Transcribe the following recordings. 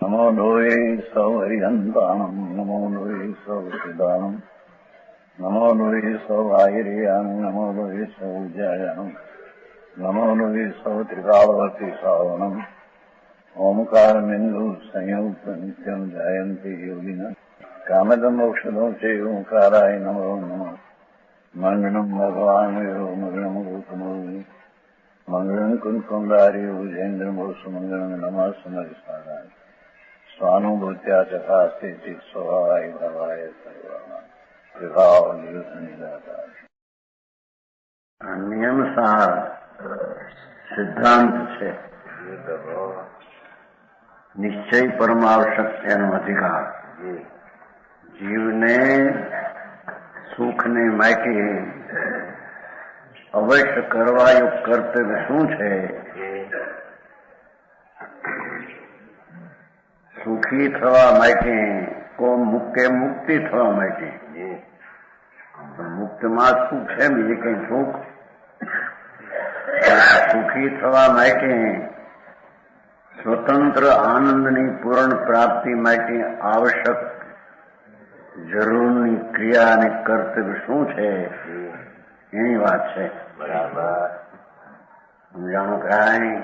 नमो लोये सौहरिहन्ताणम् नमो लोये सौचिदानम् नमो लोये सौभागिर्याम् नमो लोये सौजायानम् नमो लोये सौत्रिकालवती सावनम् ओंकारमिन्दु संयुक्त नित्यम् जयन्ति योगिनः कामदमोक्षदो च ओंकाराय नमो नमः मङ्गलम् भगवान् यो मङ्गलम् गौतमोऽपि मङ्गलम् कुन्कुण्डार्यो विजेन्द्रमोसुमङ्गलम् नमः समरिसाराय स्वानुभूत्या चकास्ते स्वभावाय भवाय सर्वाणां विभाव निरुद्धनिदाता નિયમસાર સિદ્ધાંત છે. નિશ્ચય પરમાવશ્યક એનો અધિકાર. જીવને સુખને માટે અવશ્ય કરવાયું કર્તવ્ય શું છે? સુખી થવા માટે મુક્તિ થવા માટે. મુક્તમાં સુખ છે, બીજે કઈ સુખ? સુખી થવા માટે સ્વતંત્ર આનંદની પૂર્ણ પ્રાપ્તિ માટે આવશ્યક જરૂરની ક્રિયા અને કર્તવ્ય શું છે એની વાત છે. બરાબર સમજાણું કાંઈ?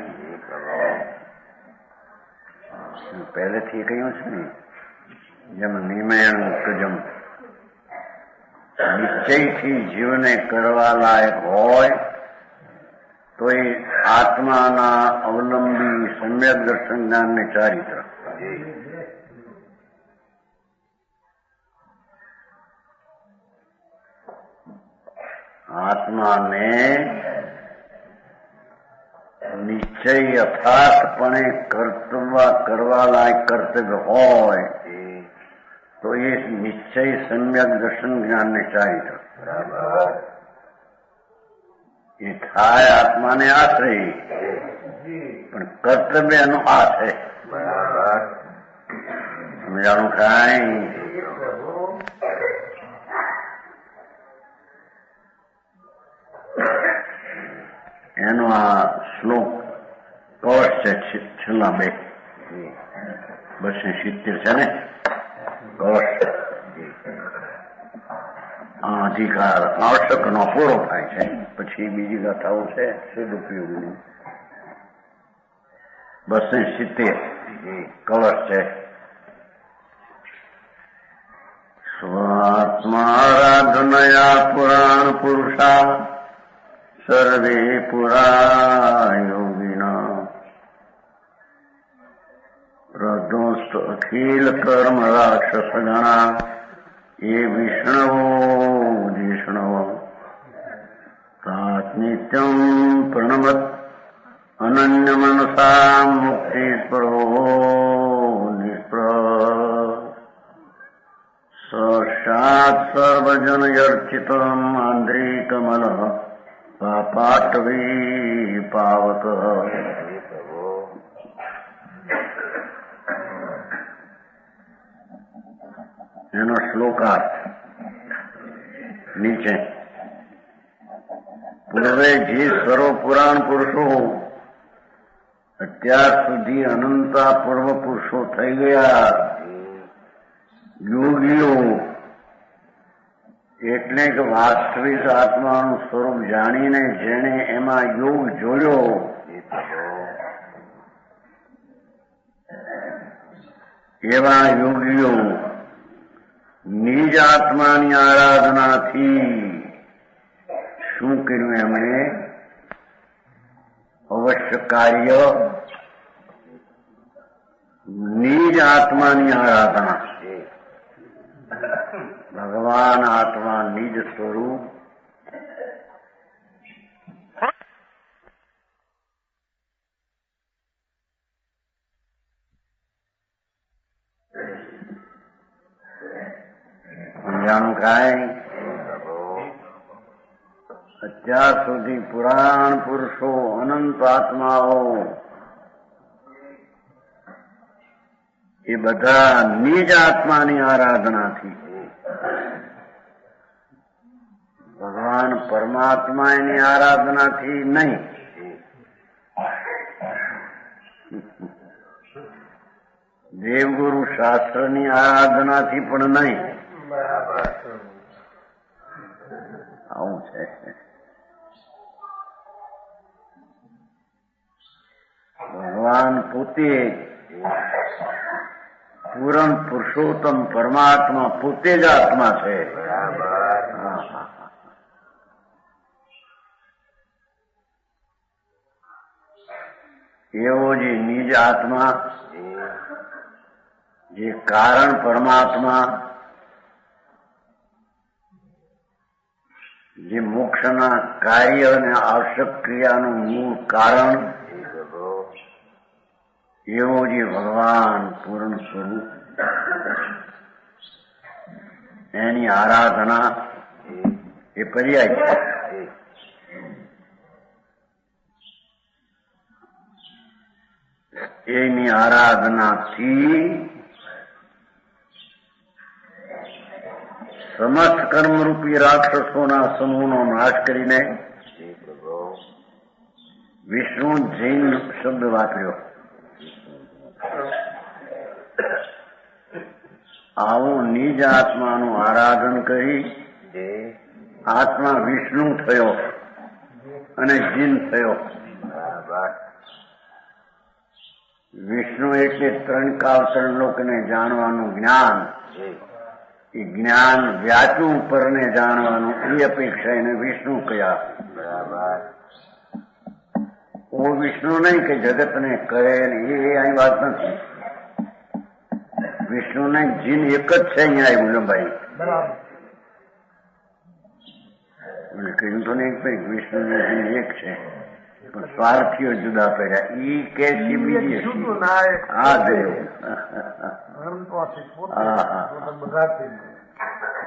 પહેલેથી કહ્યું છે ને, જેમ નિર્ણયણ મુક્તજમ નિશ્ચયથી જીવને કરવા લાયક હોય તો એ આત્માના અવલંબી સમ્યક દર્શન જ્ઞાનને ચારિત્ર. આત્માને નિશ્ચય યથાર્થપણે કરવા લાયક કર્તવ્ય હોય તો એ નિશ્ચય સમ્યક દર્શન જ્ઞાનને ચારિત્ર. બરાબર એ થાય આત્માને આશ્રય, પણ કર્તવ્ય એનો આ છે. બરાબર સમજાણું કાંઈ? એનો આ શ્લોક કવચ છે, છેલ્લા 270 છે ને કવચ. આ અધિકાર આવશ્યક નો પૂરો થાય છે, પછી બીજી ગાથાઓ છે સદુપયોગની. 270 કવચ છે. સ્વાત્મારાધનયા પુરાણ પુરુષા સર્વે પુરા યોગિના પ્રધોસ્ત અખિલ કર્મ રાક્ષસ ગણા એ વિષ્ણવો જીષ્ણવો તાત નિત્યમ પ્રણમત અનન્ય મનસા મુક્તિ સ્પૃહો નિષ્પ્રહ સાક્ષાત સર્વજન યર્ચિતમ આંધ્રી કમલ પાપાટવી પાવક. એનો શ્લોકાર્થ નીચે. પૂર્વે જે સર્વ પુરાણ પુરુષો અત્યાર સુધી અનંતા પૂર્વ પુરુષો થઈ ગયા, યોગીઓ એટલે કે વાસ્તવિક આત્માનું સ્વરૂપ જાણીને જેણે એમાં યોગ જોડ્યો, એવા યોગીઓ નિજ આત્માની આરાધનાથી શું કર્યું? એમણે અવશ્ય કાર્ય નિજ આત્માની આરાધના. ભગવાન આત્મા નિજ સ્વરૂપ સમજાણું કાંઈ? અત્યાર સુધી પુરાણ પુરુષો અનંત આત્માઓ એ બધા નિજ આત્માની આરાધનાથી ભગવાન પરમાત્મા એની આરાધનાથી નહીં. દેવગુરુ શાસ્ત્રની આરાધનાથી પણ નહીં. આવું છે. ભગવાન પોતે પૂરણ પુરુષોત્તમ પરમાત્મા પોતે જ આત્મા છે. એવો જે નિજ આત્મા, જે કારણ પરમાત્મા, જે મોક્ષના કાર્ય અને આવશ્યક ક્રિયાનું મૂળ કારણ, એવો જે ભગવાન પૂર્ણ સ્વરૂપ, એની આરાધના એ પર્યાય છે. એની આરાધનાથી સમસ્ત કર્મરૂપી રાક્ષસોના સમૂહનો નાશ કરીને વિષ્ણુ જૈન શબ્દ વાપર્યો. આવું નિજ આત્માનું આરાધન કરી આત્મા વિષ્ણુ થયો અને જીન થયો. વિષ્ણુ એટલે ત્રણ કાળ ત્રણ લોકને જાણવાનું જ્ઞાન. એ જ્ઞાન વ્યાચું પરને જાણવાનું એ અપેક્ષા એને વિષ્ણુ કયા. ઓ વિષ્ણુ નહીં કે જગતને કહે એ અહીં વાત નથી. વિષ્ણુ ને જીન એક જ છે. અહીંયા આવ્યું લંબાઈ કહ્યું તો નહીં વિષ્ણુ ને જીન એક છે, પણ સ્વાર્થીઓ જુદા પડ્યા. ઈ કે બીજી હા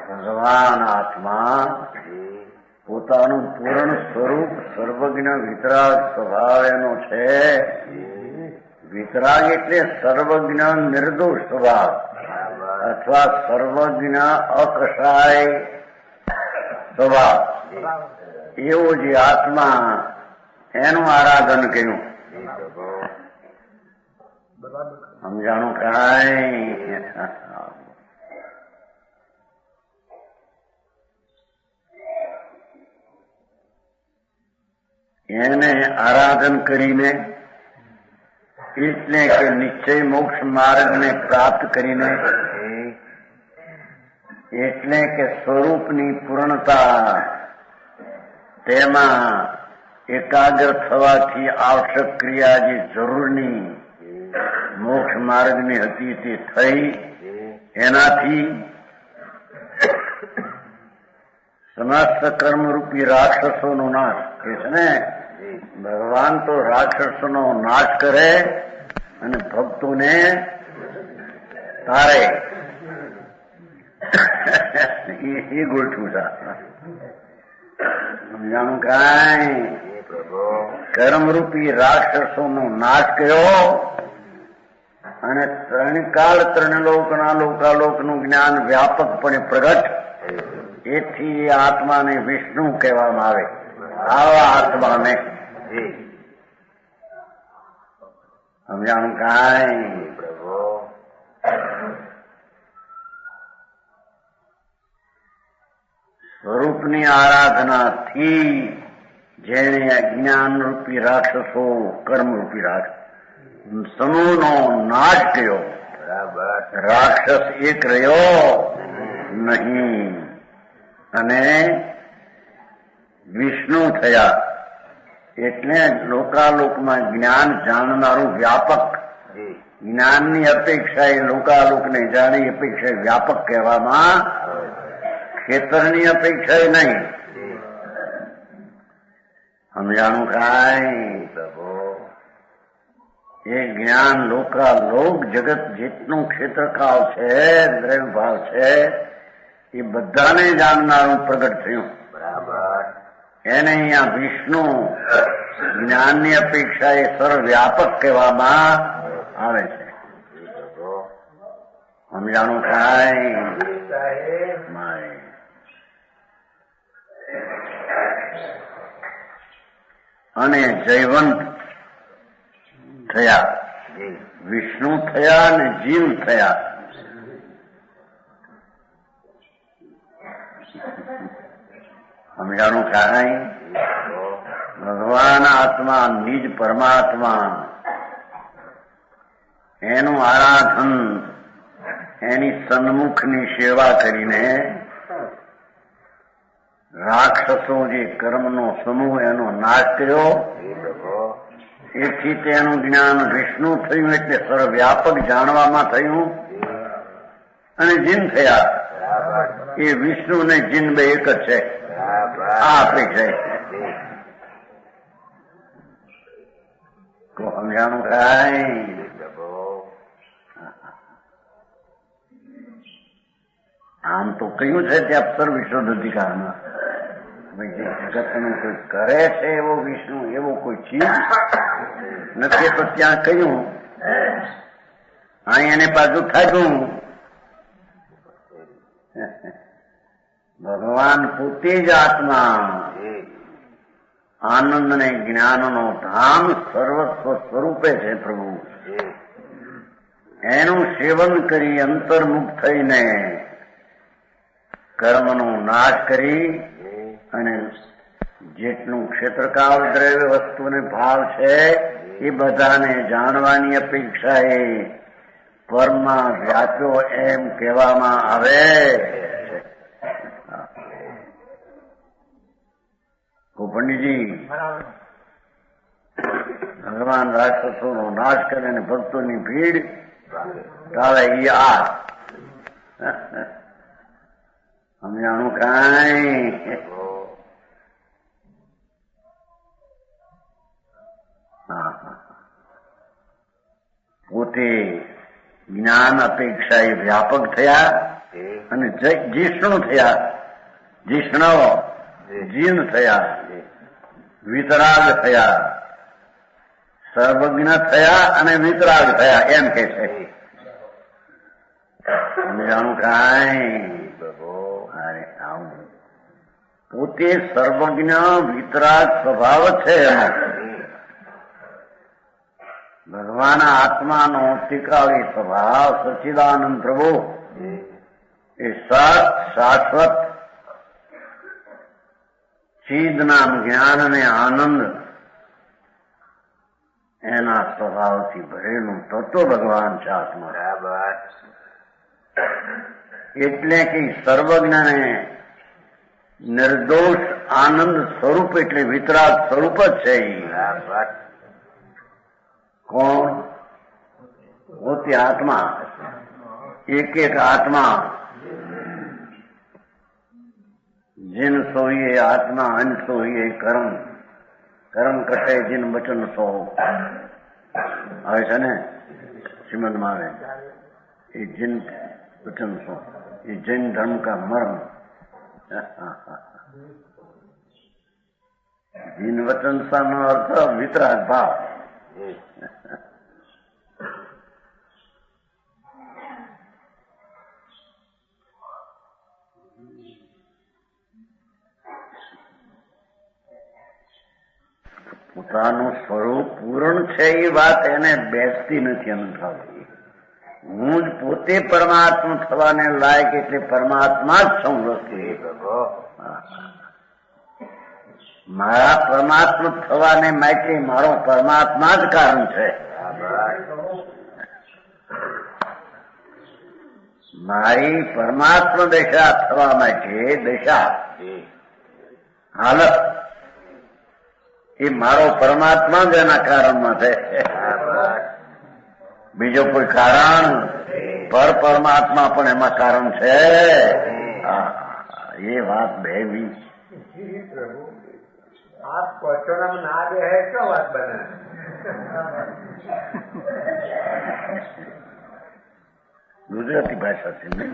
ભગવાન આત્મા પોતાનું પૂર્ણ સ્વરૂપ સર્વજ્ઞ વિતરાગ સ્વભાવ એનો છે. વિતરાગ એટલે સર્વજ્ઞ નિર્દોષ સ્વભાવ અથવા સર્વજ્ઞ અકષાય સ્વભાવ. એવો જે આત્મા એનું આરાધન કર્યું. સમજાણું કાંઈ? એને આરાધન કરીને એટલે કે નિશ્ચય મોક્ષ માર્ગને પ્રાપ્ત કરીને, એટલે કે સ્વરૂપની પૂર્ણતા તેમાં એકાગ્ર થવાથી આવશ્યક ક્રિયા જે જરૂરની મોક્ષ માર્ગની હતી તે થઈ. એનાથી સમસ્ત કર્મરૂપી રાક્ષસોનો નાશ કે છે ને. ભગવાન તો રાક્ષસોનો નાશ કરે અને ભક્તોને તારે. એ ગોઠવું છે. સમજાણું કાંઈ? કર્મરૂપી રાક્ષસોનો નાશ કર્યો અને ત્રણ કાળ ત્રણ લોકના લોકાલોકનું જ્ઞાન વ્યાપકપણે પ્રગટ. એથી એ આત્માને વિષ્ણુ કહેવામાં આવે. આવા આત્માને સમજાણું કાંઈ? સ્વરૂપની આરાધનાથી જેને અજ્ઞાન રૂપી રાક્ષસો કર્મરૂપી રાક્ષસ સમૂહનો નાશ કર્યો. રાક્ષસ એક રહ્યો નહીં અને વિષ્ણુ થયા. એટલે લોકાલોકમાં જ્ઞાન જાણનારું વ્યાપક. જ્ઞાનની અપેક્ષા એ લોકાલોકને જાણી અપેક્ષા વ્યાપક કહેવામાં, ક્ષેત્રની અપેક્ષા નહીં. સમજાણું કાંઈ? એ જ્ઞાન લોકાલોક જગત જેટલું ક્ષેત્રકાળ છે, દ્રવ્ય ભાવ છે, એ બધાને જાણનારું પ્રગટ થયું. એને અહીંયા વિષ્ણુ જ્ઞાનની અપેક્ષા એ સર્વવ્યાપક કહેવામાં આવે છે. સમજાણું કાંઈ? અને જયવંત થયા. વિષ્ણુ થયા અને જીવ થયા. સમજાણું કાંઈ? ભગવાન આત્મા, નિજ પરમાત્મા, એનું આરાધન, એની સન્મુખની સેવા કરીને રાક્ષસો જે કર્મનો સમૂહ એનો નાશ કર્યો, એથી તેનું જ્ઞાન વિષ્ણુ થયું એટલે સર્વવ્યાપક જાણવામાં થયું અને જીન થયા. એ વિષ્ણુ ને જીન બે એક જ છે. આ અપેક્ષા તો સમજાણું કાંઈ? આમ તો કહ્યું છે ત્યાં સર્વ વિશ્વ અધિકારમાં જે જગતનું કોઈ કરે છે એવો વિષ્ણુ એવો કોઈ ચીજ નથી. તો ત્યાં કહ્યું અહીં એને પાછું થાક્યું. ભગવાન પોતે જ આત્મા, આનંદ ને જ્ઞાનનો ધામ, સર્વસ્વ સ્વરૂપે છે પ્રભુ. એનું સેવન કરી અંતર્મુખ થઈને કર્મનો નાશ કરી અને જેટલું ક્ષેત્રકાળ દ્રવ્ય વસ્તુને ભાવ છે એ બધાને જાણવાની અપેક્ષા એ પરમાં વ્યાપ્યો એમ કહેવામાં આવે. પંડિતજી, ભગવાન રાક્ષસોનો નાશ કરે અને ભક્તોની ભીડ ટાળે એ આ સમજાણું કાંઈ? પોતે જ્ઞાન અપેક્ષા એ વ્યાપક થયા અને જીષ્ણુ થયા, જીષ્ણવ જીન થયા, વિતરાગ થયા, સર્વજ્ઞ થયા અને વિતરાગ થયા એમ કે છે. સમજાણું કાંઈ? પોતે સર્વજ્ઞ વિતરાગ સ્વભાવ છે એનો. ભગવાન આત્માનો ટીકાવી સ્વભાવ સચ્ચિદાનંદ પ્રભુ એ સત શાશ્વત ચિદનામ જ્ઞાન અને આનંદ એના સ્વભાવથી ભરેલું તત્વ ભગવાન છે આત્મા. બરાબર. એટલે કે સર્વજ્ઞને નિર્દોષ આનંદ સ્વરૂપ એટલે વિતરાગ સ્વરૂપ જ છે. કોણ? પોતે આત્મા. એક એક આત્મા जिन सोइए आत्मा अन सोइए कर्म, कर्म कटे जिन वचन सो આવે છે ને શ્રીમદમાં આવે. એ जिन वचन सो ये जैन धर्म का मर्म. जिन वचन सा નો અર્થ વિતરાગ ભાવ. પોતાનું સ્વરૂપ પૂર્ણ છે એ વાત એને બેસતી નથી અનુભવતી. હું જ પોતે પરમાત્મા થવાને લાયક એટલે પરમાત્મા જ છું. મારા પરમાત્મા થવાને માટે મારો પરમાત્મા જ કારણ છે. મારી પરમાત્મા દશા થવા માટે દશા હાલત એ મારો પરમાત્મા જ એના કારણમાં છે. બીજો કોઈ કારણ? પર પરમાત્મા પણ એમાં કારણ છે. એ વાત બેવી आप क्वेश्चन ना दे है क्या बात बने? ગુજરાતી ભાષા છે ને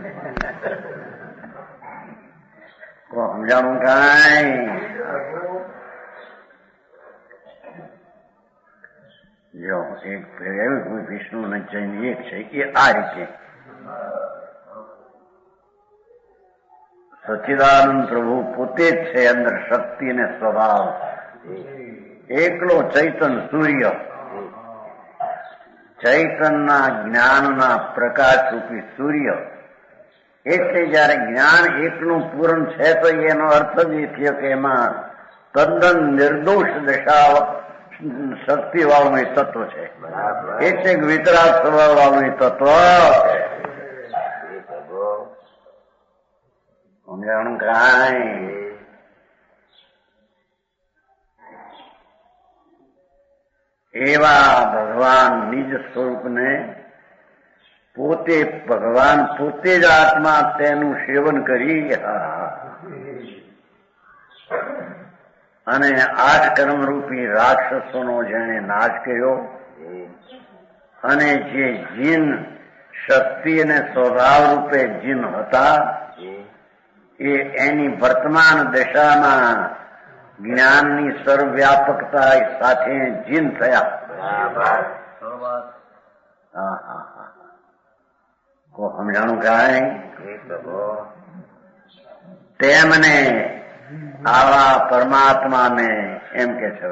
સમજાણું કાંઈ? જો એક વિષ્ણુ ને જૈન એક છે એ આ રીતે સચ્ચિદાનંદ પ્રભુ પોતે જ છે અંદર શક્તિ અને સ્વભાવ. એકલો ચૈતન સૂર્ય ચૈતનના જ્ઞાનના પ્રકાશ રૂપી સૂર્ય. એટલે જયારે જ્ઞાન એકનું પૂરણ છે તો એનો અર્થ જ એ થયો કે એમાં તદ્દન નિર્દોષ દશા શક્તિ વાળું એ તત્વ છે. એટલે વિતરાગ સ્વભાવ વાળું એ તત્વ સમજાણું કાંઈ. એવા ભગવાન નિજ સ્વરૂપને પોતે ભગવાન પોતે જ આત્મા તેનું સેવન કરી અને આઠ કર્મરૂપી રાક્ષસોનો જેણે નાશ કર્યો અને જે જીન શક્તિ અને સ્વભાવ રૂપે જીન હતા એ એની વર્તમાન દશામાં જ્ઞાનની સર્વવ્યાપકતા સાથે જીન થયા. સમજાણું કાંઈ. તેમને આવા પરમાત્માને એમ કે છે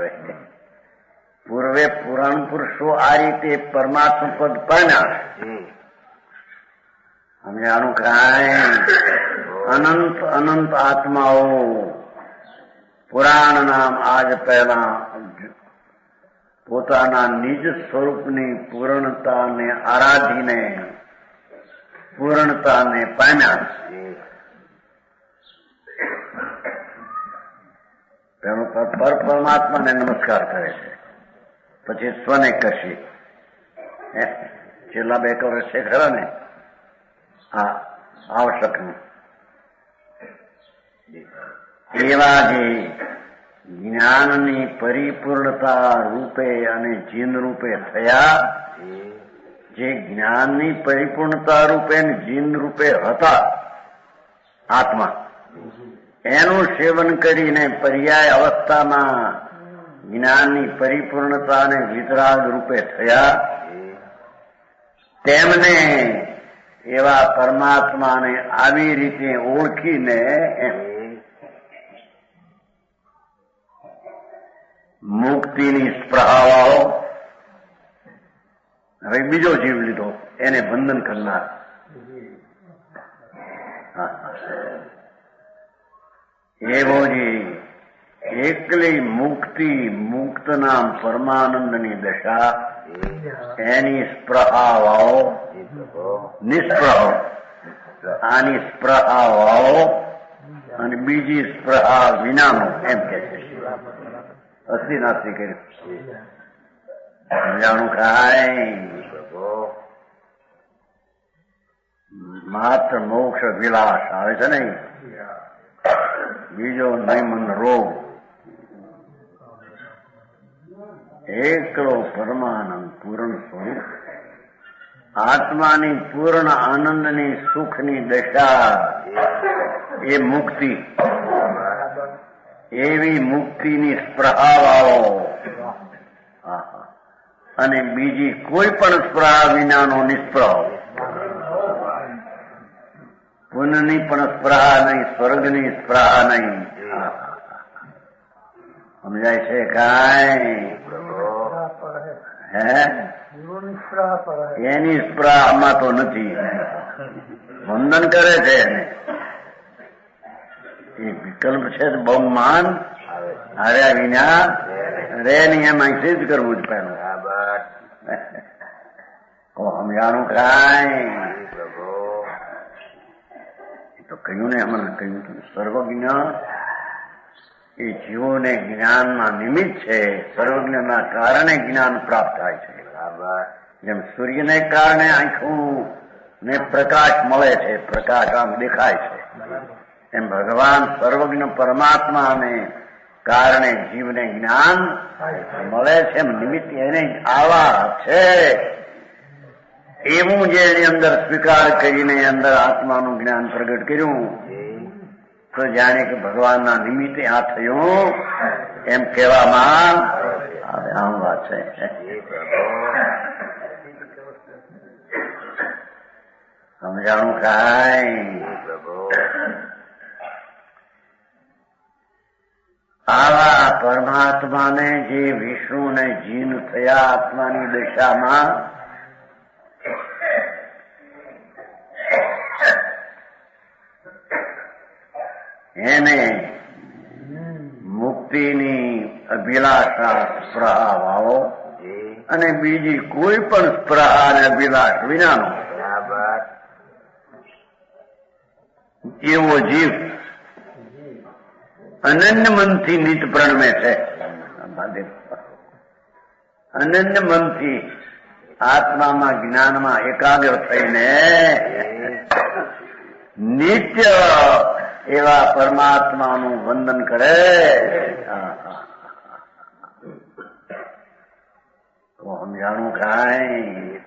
પૂર્વે પુરાણ પુરુષો આ રીતે પરમાત્મા પદ પામ્યા. સમજાણું કાંઈ. અનંત અનંત આત્માઓ પુરાણ નામ આજ પહેલા પોતાના નિજ સ્વરૂપની પૂર્ણતાને આરાધીને પૂર્ણતાને પામ્યા. પેલો પર પરમાત્માને નમસ્કાર કરે છે, પછી સ્વને કરશે. છેલ્લા 2 વર્ષ છે ખરા ને આ આવશ્યક. એવા જે જ્ઞાનની પરિપૂર્ણતા રૂપે અને જીન રૂપે થયા, જે જ્ઞાનની પરિપૂર્ણતા રૂપે અને જીન રૂપે હતા આત્મા, એનું સેવન કરીને પર્યાય અવસ્થામાં જ્ઞાનની પરિપૂર્ણતા અને વિતરાગ રૂપે થયા. તેમને એવા પરમાત્માને આવી રીતે ઓળખીને મુક્તિની સ્પૃહાવાળો, હવે બીજો જીવ લીધો એને બંધન કરનાર. એવો જે એકલી મુક્તિ મુક્ત નામ પરમાનંદની દશા, એની સ્પૃહાવાળો નિસ્પૃહ, આની સ્પૃહાવાળો અને બીજી સ્પૃહા વિનાનો એમ કે છે. અસ્થિ નાસ્તિ કર્યું જાણું કાંઈ. માત્ર મોક્ષ વિલાસ આવે છે ને, બીજો નૈમન રોગ. એકલો પરમાનંદ પૂર્ણ સ્વરૂપ આત્માની પૂર્ણ આનંદની સુખની દશા એ મુક્તિ. એવી મુક્તિની સ્પૃહાવાળો અને બીજી કોઈ પણ સ્પૃહા વિનાનો નિસ્પૃહ. પુનઃની પણ સ્પૃહા નહીં, સ્વર્ગની સ્પૃહા નહીં. સમજાય છે કાંઈ? હે એની સ્પૃહા આમાં તો નથી. વંદન કરે છે એને, એ વિકલ્પ છે બહુ માન હાર્યા વિના રે નહીં. એમ અહીંથી જ કરવું જ પહેલું. સમજાણું કાંઈ. તો કહ્યું ને, હમણાં કહ્યું સર્વજ્ઞ એ જીવોને જ્ઞાનના નિમિત્ત છે. સર્વજ્ઞના કારણે જ્ઞાન પ્રાપ્ત થાય છે. જેમ સૂર્યને કારણે આંખું ને પ્રકાશ મળે છે, પ્રકાશ આમ દેખાય છે, એમ ભગવાન સર્વજ્ઞ પરમાત્માને કારણે જીવને જ્ઞાન મળે છે. એમ નિમિત્ત એને આવા છે. એવું જે એની અંદર સ્વીકાર કરીને અંદર આત્માનું જ્ઞાન પ્રગટ કર્યું તો જાણે કે ભગવાનના નિમિત્તે આ થયું એમ કહેવામાં આવે. આમ વાત છે. સમજાણું કાંઈ. આવા પરમાત્માને જે વિષ્ણુ ને જીન થયા આત્માની દશામાં, એને મુક્તિની અભિલાષા સ્પૃહા વાળો અને બીજી કોઈ પણ સ્પૃહા અને અભિલાષ વિનાનો એવો જીવ અનન્ય મનથી નિત પ્રણમે છે. અનન્ય મનથી આત્મામાં જ્ઞાનમાં એકાગ્ર થઈને નિત્ય એવા પરમાત્માનું વંદન કરે. તો સમજાણું કાંઈ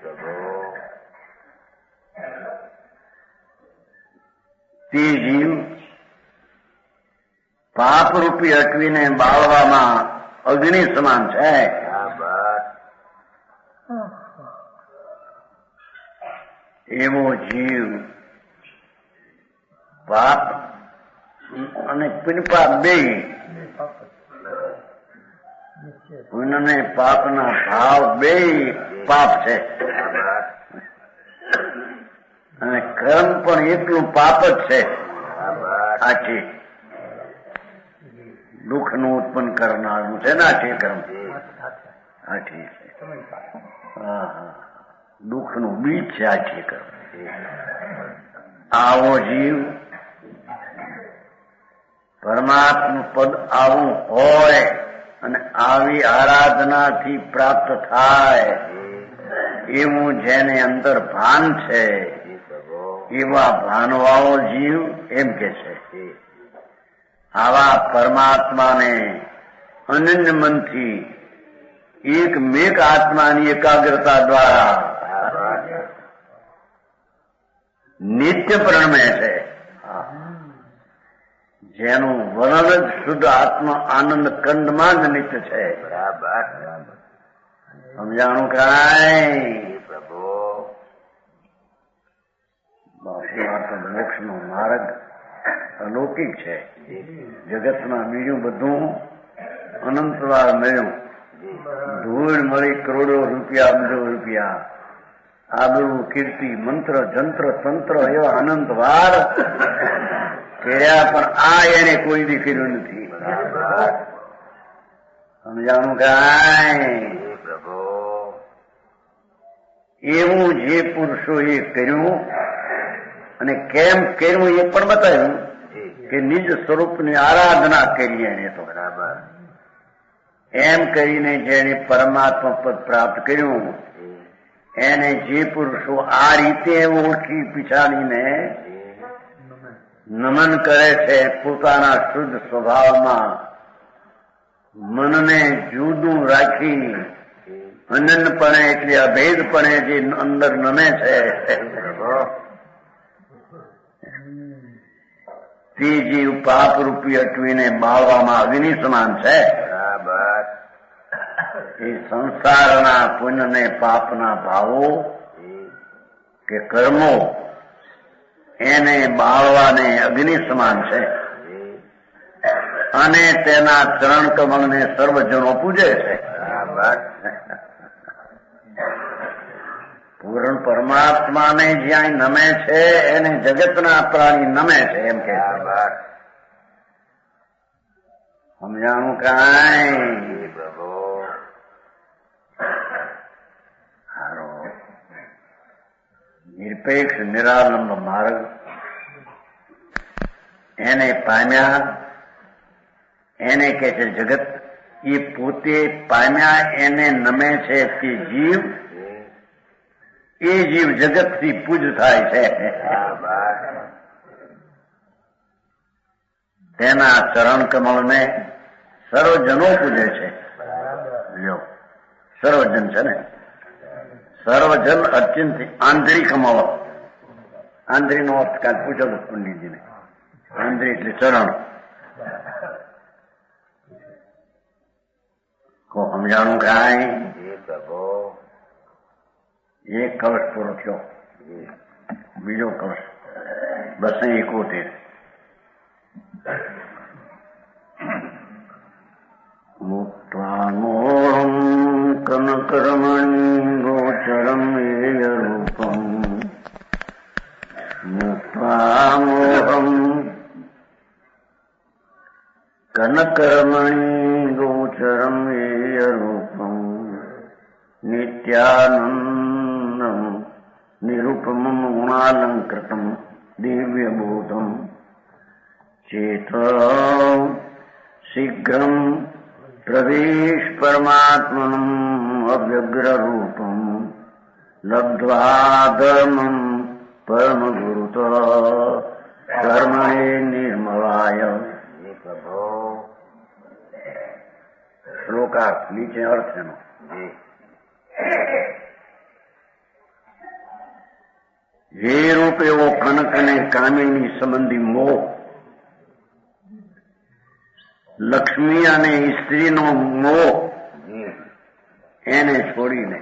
તે જીવ પાપરૂપી અટવીને બાળવામાં અગ્નિ સમાન છે. એવો જીવ પાપ અને પુણ્યપાપ બે પુણ્ય ને પાપના ભાવ બે પાપ છે અને કર્મ પણ એટલું પાપ જ છે. આથી દુઃખનું ઉત્પન્ન કરનારું છે ને આથી કર્મ. આથી દુઃખનું બીજ છે આથી કર્મ. આવો જીવ પરમાત્મા પદ આવું હોય અને આવી આરાધનાથી પ્રાપ્ત થાય એવું જેને અંદર ભાન છે એવા ભાનવાળો જીવ એમ કે છે આવા પરમાત્માને અનન્ય મનથી એકમેક આત્માની એકાગ્રતા દ્વારા નિત્ય પ્રણમે છે. જેનું વર્ણન જ શુદ્ધ આત્મા આનંદ કંદમાં જ નિત્ય છે. સમજાણું કાંઈ મોક્ષનો માર્ગ અલૌકિક છે. જગતમાં બીજું બધું અનંતવાર મળ્યું. ધૂળ મળી કરોડો રૂપિયા અબજો રૂપિયા આબરૂ કીર્તિ મંત્ર જંત્ર તંત્ર એવા અનંત વાર કર્યા પણ આ એને કોઈ દી કર્યું નથી. સમજાણું કાંઈ એવું જે પુરુષોએ કર્યું અને કેમ કર્યું એ પણ બતાવ્યું કે નિજ સ્વરૂપની આરાધના કરી એને તો બરાબર એમ કરીને જેને પરમાત્મા પદ પ્રાપ્ત કર્યું એને જે પુરુષો આ રીતે ઓળખી પીછાડીને નમન કરે છે પોતાના શુદ્ધ સ્વભાવમાં મનને જુદું રાખી અનન્યપણે એટલે અભેદપણે જે અંદર નમે છે તે જીવ પાપ રૂપી અટવીને બાળવામાં અગ્નિ સમાન છે. એ સંસારના પુણ્ય ને પાપના ભાવો કે કર્મો એને બાળવાને અગ્નિ સમાન છે અને તેના ચરણ કમળને સર્વજનો પૂજે છે. પૂર્ણ પરમાત્માને જ્યાં નમે છે એને જગતના પ્રાણી નમે છે એમ કે સમજાણું કાંઈ નિરપેક્ષ નિરાલંબ માર્ગ એને પામ્યા એને કે છે જગત એ પોતે પામ્યા એને નમે છે કે જીવ એ જીવ જગતથી પૂજ થાય છે. તેના ચરણ કમળને સર્વજનો પૂજે છે. લ્યો સર્વજન છે ને સર્વજન અત્યંત આંધળી કમળ. આંધળીનો અર્થ કાલ પૂછો તો પંડિતજીને. આંધળી એટલે ચરણ. કો સમજાણું કાંઈ એક કલશ પૂરો થયો. બીજો કલશ 271 મુક્તામોહમ કનકરમણી ગોચરમ રૂપમ મુક્તામોહમ સચ્ચિદાનંદમ નિરૂપમમ ગુણાલંકૃતમ દિવ્યબોધમ ચેત શીઘ્રમ પ્રવેશ પરમાત્મનમ અવ્યગ્રરૂપમ લબ્ધ્વા ધર્મમ પરમગુરુત કર્મણે નિર્મળાય. શ્લોકાર્થ નીચે અર્થ એનો. જે રૂપ એવો કનક અને કામિની સંબંધી મોહ, લક્ષ્મી અને સ્ત્રીનો મોહ, એને છોડીને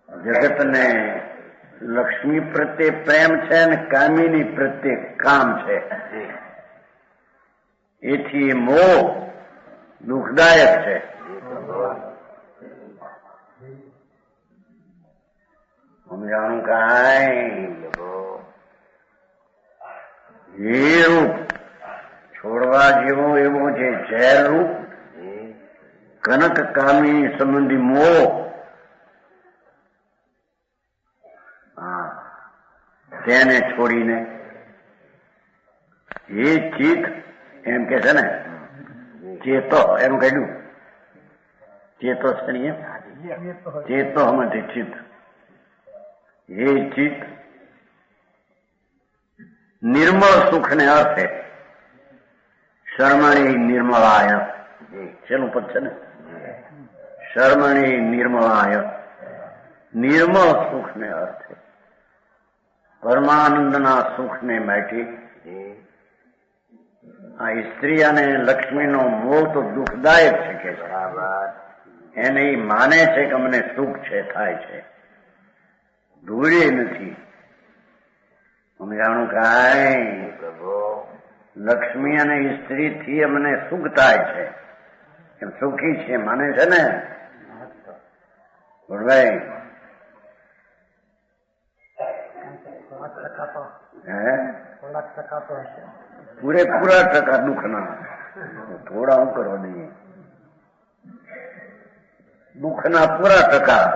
જગતને લક્ષ્મી પ્રત્યે પ્રેમ છે અને કામિની પ્રત્યે કામ છે. એથી મોહ દુઃખદાયક છે. સમજાણું કાંઈ? એ રૂપ છોડવા જેવો એવો છે ઝેર રૂપ કનક કામી સંબંધી મોહ, તેને છોડીને એ ચિત્ત એમ કે છે ને, ચેતો એમ કહ્યું, ચેતો છે ચેતો હમણાં ચિત્ત, એ ચિત્ત નિર્મળ સુખને અર્થે શર્મણી નિર્મળાય. શેનું પદ છે ને? શર્મણી નિર્મળાય. નિર્મળ સુખને અર્થે પરમાનંદના સુખને માટે આ સ્ત્રી અને લક્ષ્મીનો મોહ તો દુઃખદાયક છે કે એને એ માને છે કે અમને સુખ છે, થાય છે, દૂરે નથી. સમજાણું કાંઈ? લક્ષ્મી અને સ્ત્રીથી અમને સુખ થાય છે, એમ સુખી છે માને છે ને. ભાઈ પૂરેપૂરા ટકા દુઃખના, થોડા હું કરવા દઈએ, દુઃખના પૂરા ટકા.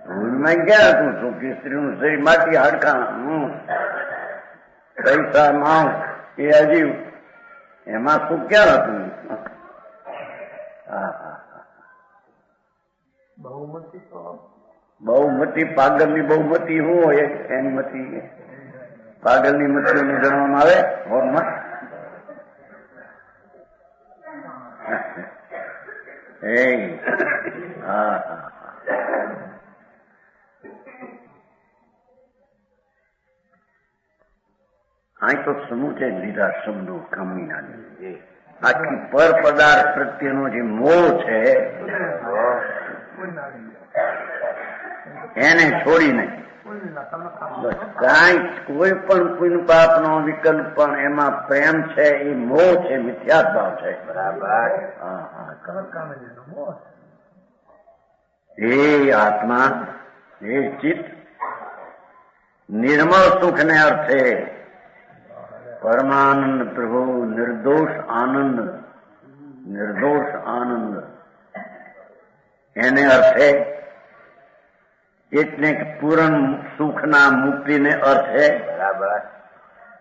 ભૂલમાં ગયા તું સુખી સ્ત્રીનું શરીર માટી હાડકા પૈસા માંગ એ અજીવ, એમાં સુખ ક્યાં હતું? બહુમતી પાગલની બહુમતી શું હોય? એની મતી પાગલની મતીઓને ગણવામાં આવે હોરમાં. અહીં તો સમૂચે લીધા શબ્દો કામના. આખી પર પદાર્થ પ્રત્યેનો જે મોહ છે એને છોડીને કાંઈ કોઈ પણ પુણ્ય પાપ નો વિકલ્પ પણ એમાં પ્રેમ છે, એ મોહ છે, મિથ્યા ભાવ છે. બરાબર. એ આત્મા, એ ચિત્ત નિર્મળ સુખને અર્થે પરમાનંદ પ્રભુ નિર્દોષ આનંદ, નિર્દોષ આનંદ એને અર્થે, એટલે પૂર્ણ સુખના મુક્તિને અર્થે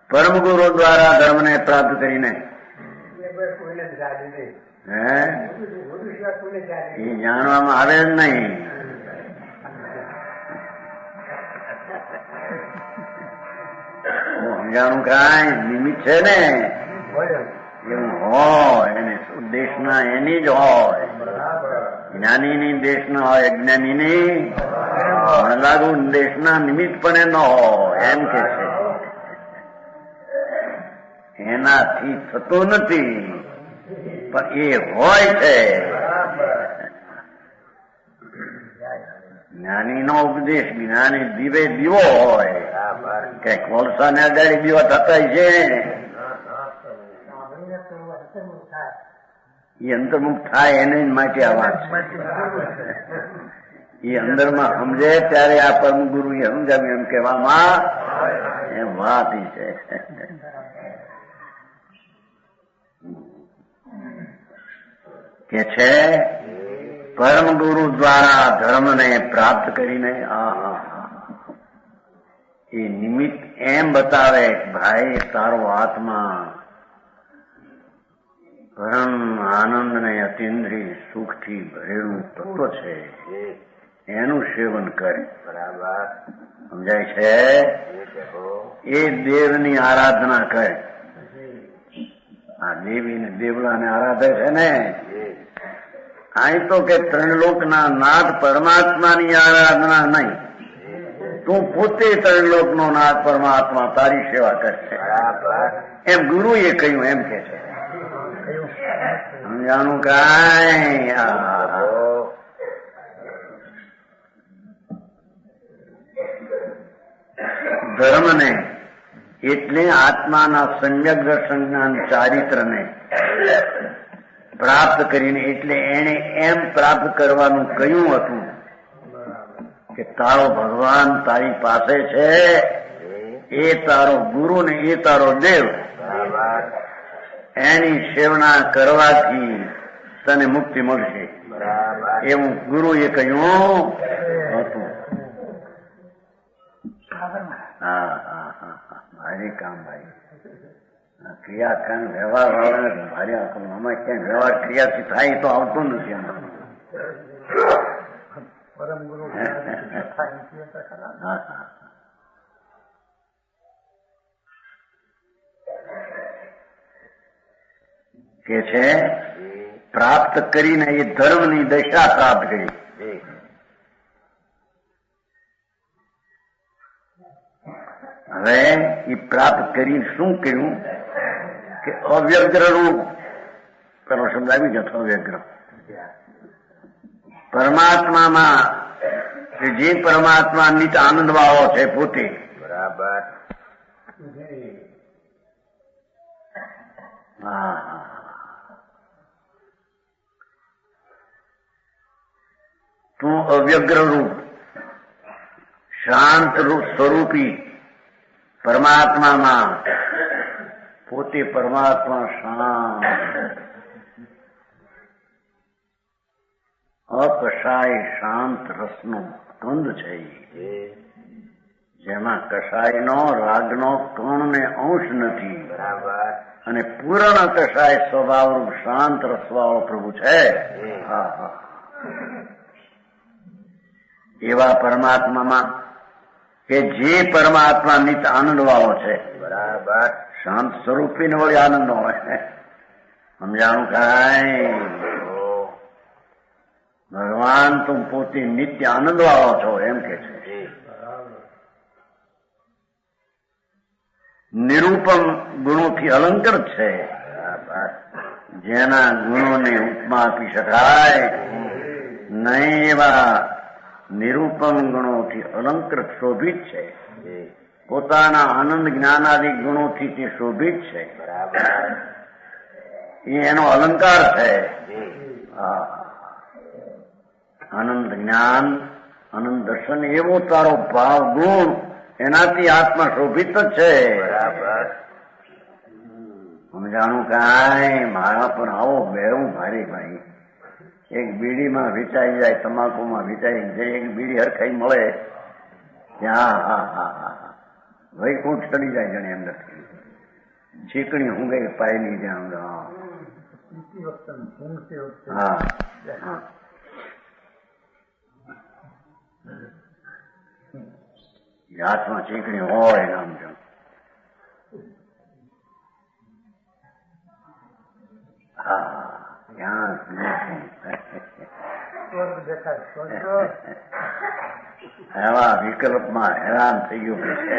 પરમ ગુરુ દ્વારા ધર્મને પ્રાપ્ત કરીને એ જાણવામાં આવે જ નહીં. સમજાણું કાંઈ? નિમિત્ત છે ને એવું હોય, એને દેશના એની જ હોય, જ્ઞાનીની દેશના હોય, અજ્ઞાનીની લાગુ દેશના નિમિત્ત પણ એનો હોય, એમ કે છે. એનાથી થતું નથી પણ એ હોય છે. જ્ઞાનીનો ઉપદેશ જ્ઞાની દીવે દીવો હોય કે કોલસાને અગાડી દીવા થતા છે, એ અંતર્મુખ થાય એને માટે આ વાત છે. એ અંદરમાં સમજે ત્યારે આ પરમ ગુરુ એ સમજાવ્યું એમ કહેવામાં એમ વાત છે. કે છે પરમ ગુરુ દ્વારા ધર્મને પ્રાપ્ત કરીને એ નિમિત્ત એમ બતાવે ભાઈ તારો આત્મા પરમ આનંદ ને અતિન્દ્રિય સુખથી ભરેલું તત્વ છે, એનું સેવન કરે. બરાબર સમજાય છે? એ દેવની આરાધના કરે. આ દેવી ને દેવડાને આરાધે છે ને, અહીં તો કે ત્રણલોકના નાથ પરમાત્માની આરાધના નહીં, તું પોતે ત્રણલોકનો નાથ પરમાત્મા તારી સેવા કરશે એમ ગુરુએ કહ્યું. એમ કે છે સમજાનું કાંઈ? ધર્મને એટલે આત્માના સમ્યક દર્શનના ચારિત્રને પ્રાપ્ત કરીને, એટલે એને એમ પ્રાપ્ત કરવાનું કહ્યું હતું કે તારો ભગવાન તારી પાસે છે, એ તારો ગુરુ ને એ તારો દેવ, એની સેવના કરવાથી તને મુક્તિ મળશે એવું ગુરુએ કહ્યું હતું. ભારે કામ ભાઈ, ક્રિયા વ્યવહાર વાળા ભારે આમાં ક્યાંય વ્યવહાર ક્રિયાથી થાય તો આવતું નથી આમાં. કે છે પ્રાપ્ત કરીને એ ધર્મની દશા પ્રાપ્ત કરી. હવે એ પ્રાપ્ત કરી શું કર્યું કે અવ્યગ્ર રૂપ, પેલો શબ્દ આવી જતો અવ્યગ્ર, પરમાત્મામાં જે પરમાત્મા નિત આનંદ વાળો છે પોતે. બરાબર. તું અવ્યગ્ર રૂપ શાંત રૂપ સ્વરૂપી પરમાત્મામાં પોતે પરમાત્મા શાંત અકશાય શાંત રસનો કંદ છે, જેમાં કશાયનો રાગનો કણ ને અંશ નથી. બરાબર. અને પૂર્ણ કશાય સ્વભાવરૂપ શાંત રસવાળો પ્રભુ છે. એવા પરમાત્મામાં કે જે પરમાત્મા નિત આનંદ વાળો છે. બરાબર. શાંત સ્વરૂપી ને વળી આનંદ હોય. સમજાણું કાંઈ? ભગવાન તું પોતે નિત્ય આનંદ વાળો છો એમ કે છે. નિરૂપમ ગુણોથી અલંકૃત છે, જેના ગુણોને ઉપમા આપી શકાય નહીં એવા નિરૂપમ ગુણોથી અલંકૃત શોભિત છે. પોતાના આનંદ જ્ઞાનાદિક ગુણોથી તે શોભિત છે. બરાબર. એ એનો અલંકાર છે. આનંદ જ્ઞાન આનંદ દર્શન એવો તારો ભાવ ગુણ, એનાથી આત્મા શોભિત જ છે. બરાબર. સમજાણું કાંઈ? મારા પણ આવો બેવું ભારે ભાઈ. એક બીડીમાં વિચાઈ જાય, તમાકુમાં વિચાઈ જાય, એક બીડી હરખાઈ મળે ત્યાં વૈકુંઠ ચડી જાય જણે અંદર. ચીકણી હું ગઈ પાયલી જ્યાં હાથમાં ચીકણી હોય નામ જો. એવા વિકલ્પમાં હેરાન થઈ ગયું છે.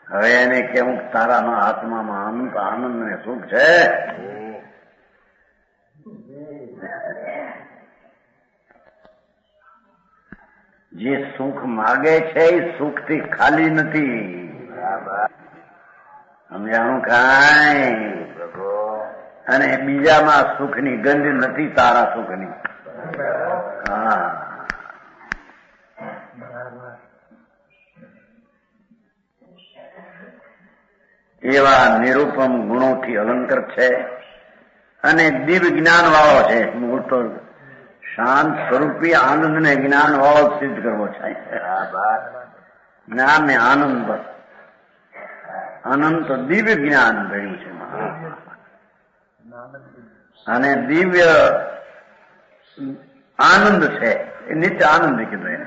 હવે એને કેવું તારામાં આત્મામાં આનંદ ને સુખ છે. જે સુખ માગે છે એ સુખથી ખાલી નથી. સમજાણું કાંઈ? અને બીજામાં સુખની ગંધ નથી, તારા સુખની. એવા નિરૂપમ ગુણોથી અલંકૃત છે અને દિવ્ય જ્ઞાન વાળો છે. મૂળ તો શાંત સ્વરૂપી આનંદ ને જ્ઞાન વાળો સિદ્ધ કરવો છે. જ્ઞાન ને આનંદ, બસ આનંદ તો દિવ્ય જ્ઞાન ભર્યું છે અને દિવ્ય આનંદ છે એ નિત્ય આનંદ કીધું એને.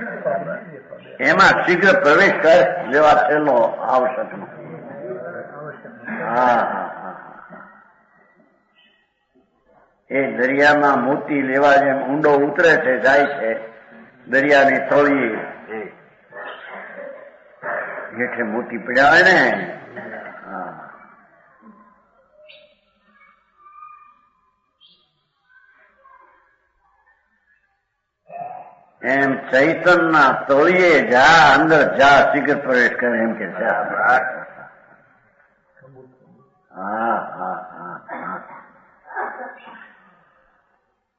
એમાં શીઘ્ર પ્રવેશ કરે જેવા છેલ્લો આવશ્યક નો. હા હા હા. એ દરિયામાં મોતી લેવા જેમ ઊંડો ઉતરે છે, જાય છે દરિયાની તળીએ, જેઠે મોતી પડ્યા હોય ને, એમ ચૈતનના તળિયે જા, અંદર જા, શીઘ્ર પ્રવેશ કરે એમ કે છે. હા હા હા હા.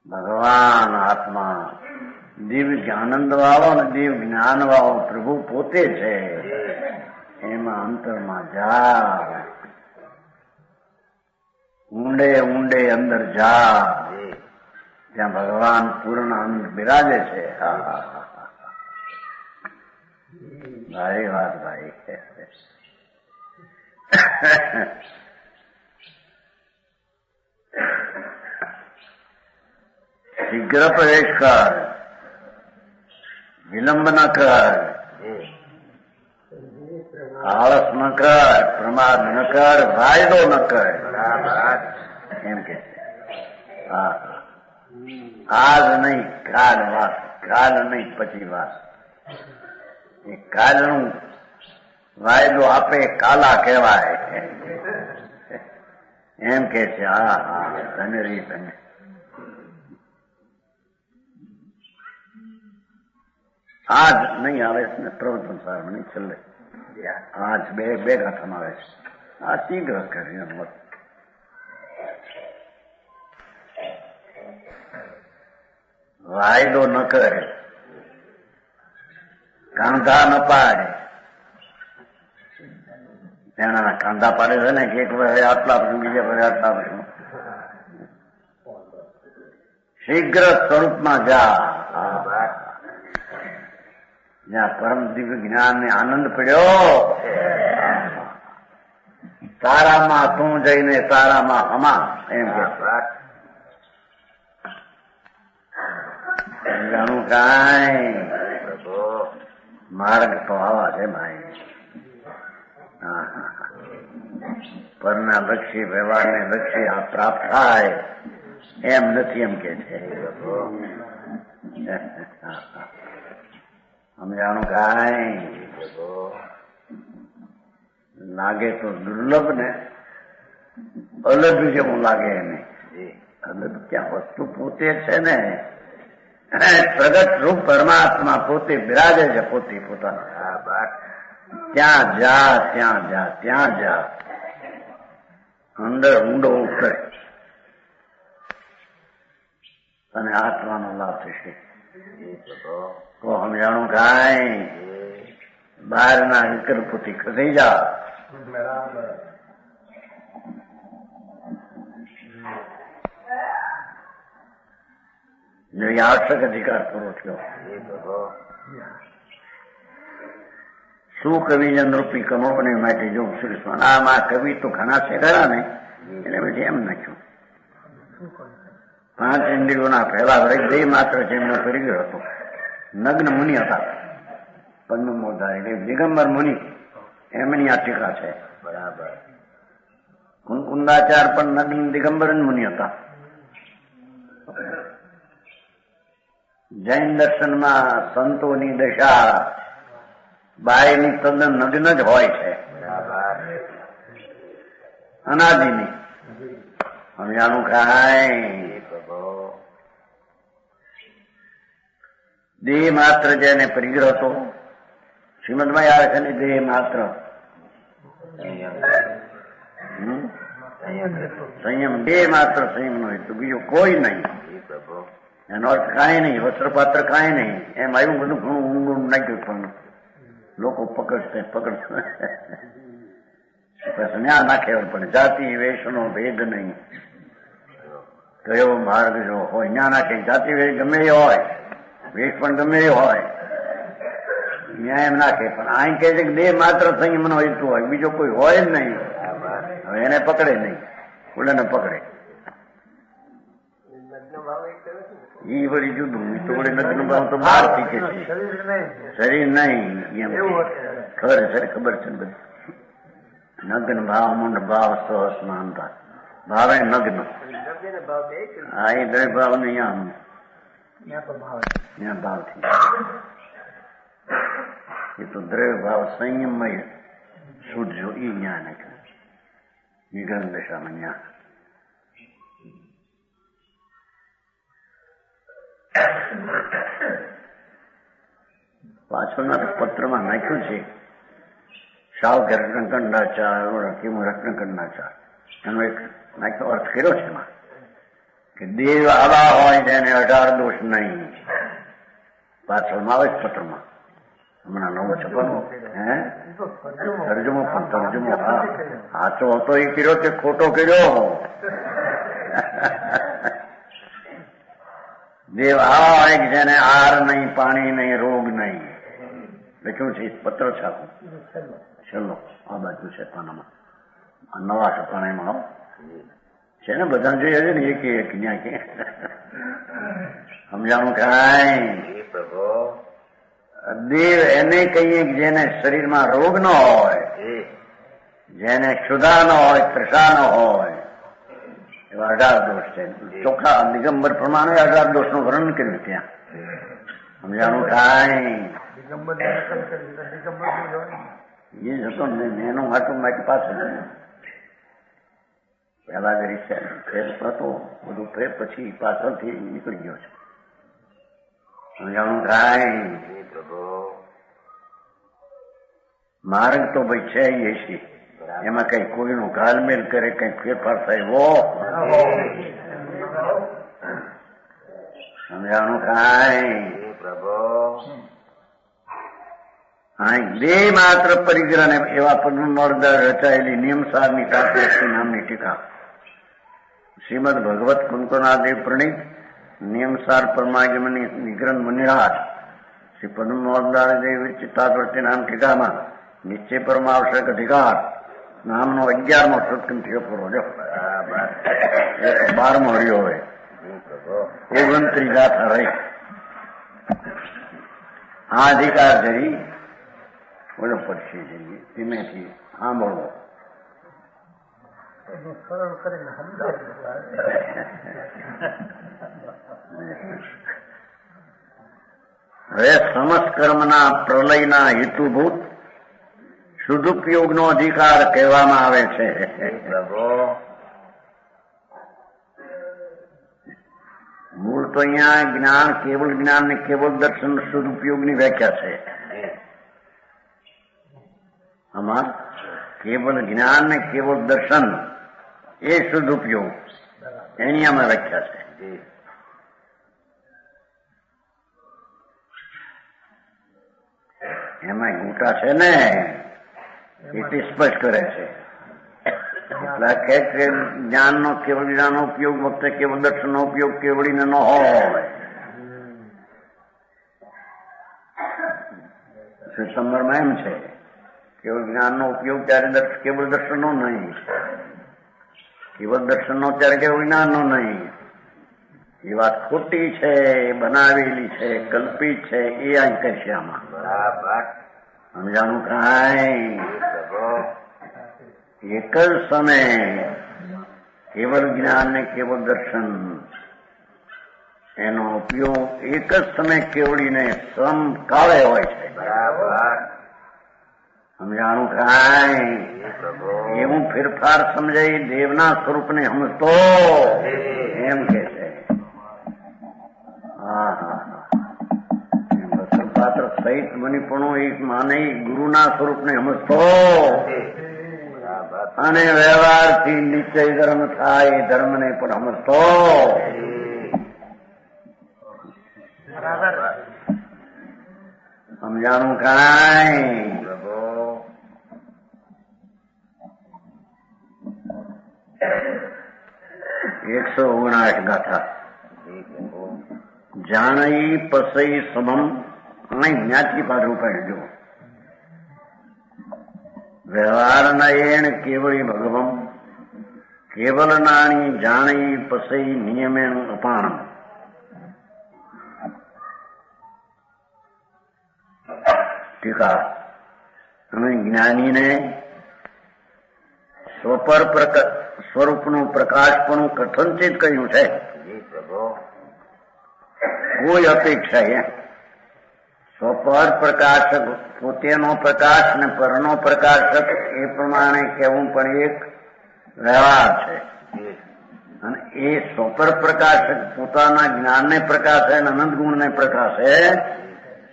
ભગવાન આત્મા દિવ્ય આનંદ વાળો અને દિવ્ય જ્ઞાન વાળો પ્રભુ પોતે છે. એમાં અંતરમાં જા, ઊંડે ઊંડે અંદર જા, જ્યાં ભગવાન પૂર્ણ આનંદ બિરાજે છે. ભાઈ વાત ભાઈ. શીઘ્ર પ્રવેશ કર, વિલંબ ન કર, આળસ ન કર, પ્રમાદ ન કર, વાયદો ન કર એમ કે છે. હા, આજ નહીં કાલ વાત, કાલ નહીં પછી વાત. એ કાલનું વાયદો આપે કાલા કહેવાય એમ કે છે. હા હા, તને રહી તને. આજ નહીં આવે છે ને પ્રવચન સારું નહીં છેલ્લે, આજ બે ગાથામાં આવે છે. આ શીઘ્ર કરી વાયદો ન કરે, કાંધા ન પાડે. એના કાંધા પાડે છે ને કે એક વર્ષે આટલા પછી, બીજા વર્ષે આટલા પછી. શીઘ્ર સ્વરૂપમાં જા, જ્યાં પરમ દિવ્ય જ્ઞાન ને આનંદ પડ્યો. તારામાં તું જઈને તારામાં હમા એમ કે જાણું કાંઈ માર્ગ તો આવા છે ભાઈ. પરના લક્ષી વ્યવહારને લક્ષી આ પ્રાપ્ત થાય એમ નથી એમ કે છે. સમજાણું કાંઈ લાગે તો દુર્લભ ને અલગ જેવું લાગે એને. અલગ ક્યાં વસ્તુ પોતે છે ને, પ્રગટ રૂપ પરમાત્મા પોતે બિરાજે છે, પોતે પોતાના. ત્યાં જા, ત્યાં જા, ત્યાં જા, અંદર ઊંડો ઉતરે અને આત્માનો લાભ થશે. તો સમજાણું કાંઈ બહારના વિકલ્પોથી ખસી જા. જો આવશ્યક અધિકાર પૂરો થયો. શું કવિજન રૂપી કમોપણી માટે જો શ્રી આમાં કવિ તો ઘણા છે ખરા ને, એટલે પછી એમ નાખ્યું. 5 ઇન્દ્રિયોના પહેલા દેહ માત્ર છે એમનો પરિગ્રહ હતો. નગ્ન મુનિ હતા, પદ્મમોધારી દિગંબર મુનિ, એમની આ ટીકા છે. બરાબર. કુંકુંદાચાર પણ નગ્ન દિગંબર મુનિ હતા. જૈન દર્શનમાં સંતોની દશા બાયની તદ્દન નગ્ન જ હોય છે, અનાદિની. સમજાણું કાંઈ દેહ માત્ર જેને પરિગ્રહ હતો, શ્રીમદમાં આવે છે ને દેહ માત્ર સંયમ, દેહ માત્ર સંયમ નો હેતુ, બીજું કોઈ નહીં. એનો અર્થ કાંઈ નહીં, વસ્ત્રપાત્ર કાંઈ નહીં. એમ આવ્યું બધું ઘણું ઊંડું નાખ્યું, પણ લોકો પકડશે પછી ન્યા નાખે. પણ જાતિ વેશનો ભેદ નહીં, કયો માર્ગ જો હોય જ્ઞાના કઈ જાતિ વેશ ગમે એ હોય, વેશ પણ ગમે એ હોય, ત્યાં એમ નાખે. પણ અહીં કહે છે કે દેહ માત્ર સંયમનો હેતુ હોય, બીજો કોઈ હોય જ નહીં. હવે એને પકડે નહીં, ઓલાને પકડે. ઈ વળી જુદું. તો વળી લગ્ન ભાવ તો બહાર શીખે છે, શરીર નહીં. એમ ખબર છે બધી. નગ્ન ભાવ, મુંડ ભાવ, સ્વસ્નાનતા ભાવ એ નગ્ન. હા, એ દ્રવ્ય ભાવ ને ત્યાં ભાવ થી. એ તો દ્રવ્ય ભાવ સંયમમય સૂઝજો એ જ્ઞાન નિગ્રહ દશામાં જ્ઞાન. પાછળના પત્રમાં નાખ્યું છે સાવ કે રત્નકંડાચાર કેમ રત્નકંડાચાર એનો એક નાખ્યો અર્થ કર્યો છે એમાં કે દેવ આવા હોય જેને 18 દોષ નહીં. પાછળમાં આવે પત્રમાં હમણાં નવું છપાનું તરજમો પણ તરજમો સાચો હતો એ કર્યો કે ખોટો કર્યો. દેવ આવા હોય જેને આર નહીં, પાણી નહીં, રોગ નહીં. લખ્યું છે પત્ર છાપું છેલ્લો આ બાજુ છે પાનામાં, નવા છપાણામાં છે ને બધા જોઈએ છે ને એક એક ન્યા કે સમજાણું કાંઈ. દેવ એને કહીએ કે જેને શરીરમાં રોગ ન હોય, જેને ક્ષુધા ન હોય, તૃષા ન હોય, એવા 18 દોષ છે. ચોખ્ખા દિગંબર પ્રમાણે 18 દોષ નું વર્ણન કર્યું ત્યાં. સમજાણું કાંઈ. એ જતો એનું હાટું માટી પાસે પેલા ઘડી ફેર હતો બધું ફેર પછી પાછળથી નીકળી ગયો છે. સમજાણું કાંઈ. માર્ગ તો ભાઈ છે એ છે, એમાં કઈ કોઈનું ઘાલમેલ કરે કઈ ફેરફાર થાય એવો સમજાણું કાંઈ. હા, બે માત્ર પરિગ્રહ ને એવા પદ્મમોર્દર રચાયેલી નિયમસારની સાથે નામની ટીકા શ્રીમદ ભગવત કુંકુનાદેવ પ્રણીત નિયમસાર પરમાગમની નિગ્રહ મુનિરાજ શ્રી પદ્મમોર્દાદેવ ચિત્તાદૃષ્ટિ નામ ટીકામાં નિશ્ચય પરમાવશ્યક અધિકાર નામનો 11મો સત્કંઠીય પૂરો જો 12મો હરિયો હોય 29 ગાથા રહી. આ અધિકાર જરી બોલો પછી જઈએ ધીમેથી સાંભળવો. હવે સમસ્કર્મના પ્રલયના હેતુભૂત સદુપયોગનો અધિકાર કહેવામાં આવે છે. મૂળ તો અહીંયા જ્ઞાન, કેવળ જ્ઞાન ને કેવળ દર્શન સદુપયોગની વ્યાખ્યા છે. આમાં કેવળ જ્ઞાન ને કેવળ દર્શન એ સદુપયોગ એની આમાં વ્યાખ્યા છે. એમાં ગૂંટા છે ને એ સ્પષ્ટ કરે છે. એટલે કે જ્ઞાનનો કેવળ જ્ઞાનનો ઉપયોગ વખતે કેવળ દર્શનનો ઉપયોગ કેવળીને ન હોય. શ્વેતાંબરમાં એમ છે કેવળ જ્ઞાનનો ઉપયોગ ત્યારે કેવળ દર્શનનો નહીં, કેવળ દર્શનનો ત્યારે કેવળ જ્ઞાનનો નહીં. એ વાત ખોટી છે, બનાવેલી છે, કલ્પિત છે. એ અહીં કરશે આમાં સમજાણું કાંઈ. એક જ સમય કેવળ જ્ઞાન ને કેવળ દર્શન એનો ઉપયોગ એક જ સમય કેવળીને સમકાળે હોય છે. સમજાણું કાંઈ. એવું ફેરફાર સમજાય દેવના સ્વરૂપને સમજતો એમ કે છે. હા હા પાત્ર સહિત મનીપણું એક માને ગુરુના સ્વરૂપને સમજતો અને વ્યવહારથી નિશ્ચય ધર્મ થાય એ ધર્મને પણ સમજતો. સમજાણું કાંઈ. 159 ગાથા. જાણઈ પસઈ સમમ અહીં જ્ઞાતિ પાછું પાડજો. વ્યવહાર નયેણ કેવળી ભગવમ કેવલ નાણી જાણી પસઈ નિયમેણ અપાણમ. ટીકા. અમે જ્ઞાનીને સ્વરૂપનું પ્રકાશપણું કથનચિત કહ્યું છે. કોઈ અપેક્ષા સ્વપર પ્રકાશક પોતેનો પ્રકાશ ને પરનો પ્રકાશક એ પ્રમાણે કહેવું પણ એક વ્યવહાર છે. અને એ સ્વપર પ્રકાશક પોતાના જ્ઞાનને પ્રકાશે અને અનંત ગુણને પ્રકાશે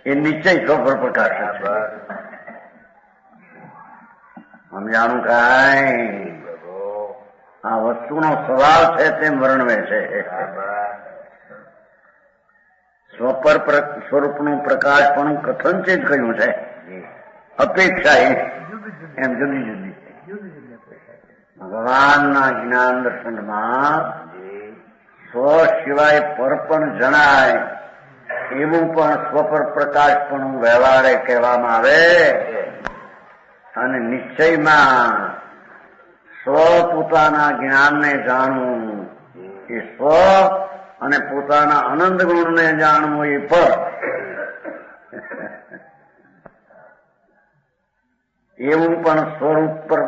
એ નિશ્ચય સ્વપર પ્રકાશક છે. સમજાણું કાંઈ આ વસ્તુનો સ્વભાવ છે તેમ વર્ણવે છે. સ્વપર સ્વરૂપનું પ્રકાશપણું કથનચિત કહ્યું છે. અપેક્ષા એમ જુદી જુદી ભગવાનના જ્ઞાન દર્શનમાં સ્વ સિવાય પર પણ જણાય એવું પણ સ્વપર પ્રકાશપણું વ્યવહારે કહેવામાં આવે. અને નિશ્ચયમાં સ્વ પોતાના જ્ઞાનને જાણવું એ સ્વ અને પોતાના અનંત ગુણને જાણવું એ પર. એવું પણ સ્વરૂપ પર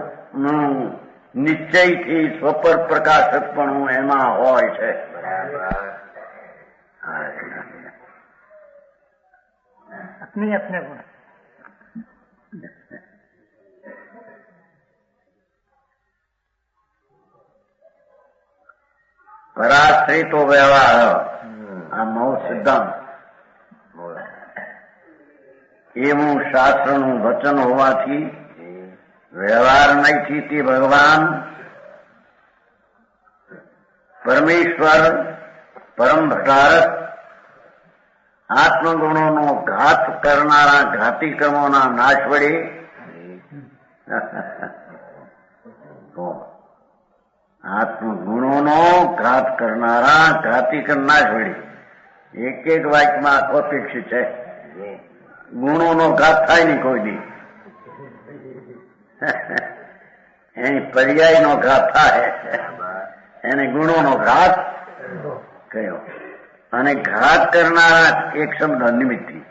નિશ્ચયથી સ્વપર પ્રકાશકપણું એમાં હોય છે. अपने अपने गुण પરાશ્રિતો વ્યવહાર આ નવ સિદ્ધાંત એવું શાસ્ત્રનું વચન હોવાથી વ્યવહાર નહીંથી તે ભગવાન પરમેશ્વર પરમ ભટારક આત્મગુણોનો ઘાત કરનારા ઘાતી કર્મોના નાશ વડે આત્મગુણોનો ઘાત કરનારા ઘાતી નાશ વડે એક એક વાક્યમાં આખો અપેક્ષિત છે. ગુણોનો ઘાત થાય નહીં કોઈ દી. એની પર્યાયનો ઘાત થાય એને ગુણોનો ઘાત કયો. અને ઘાત કરનારા એક શબ્દ નિમિત્તથી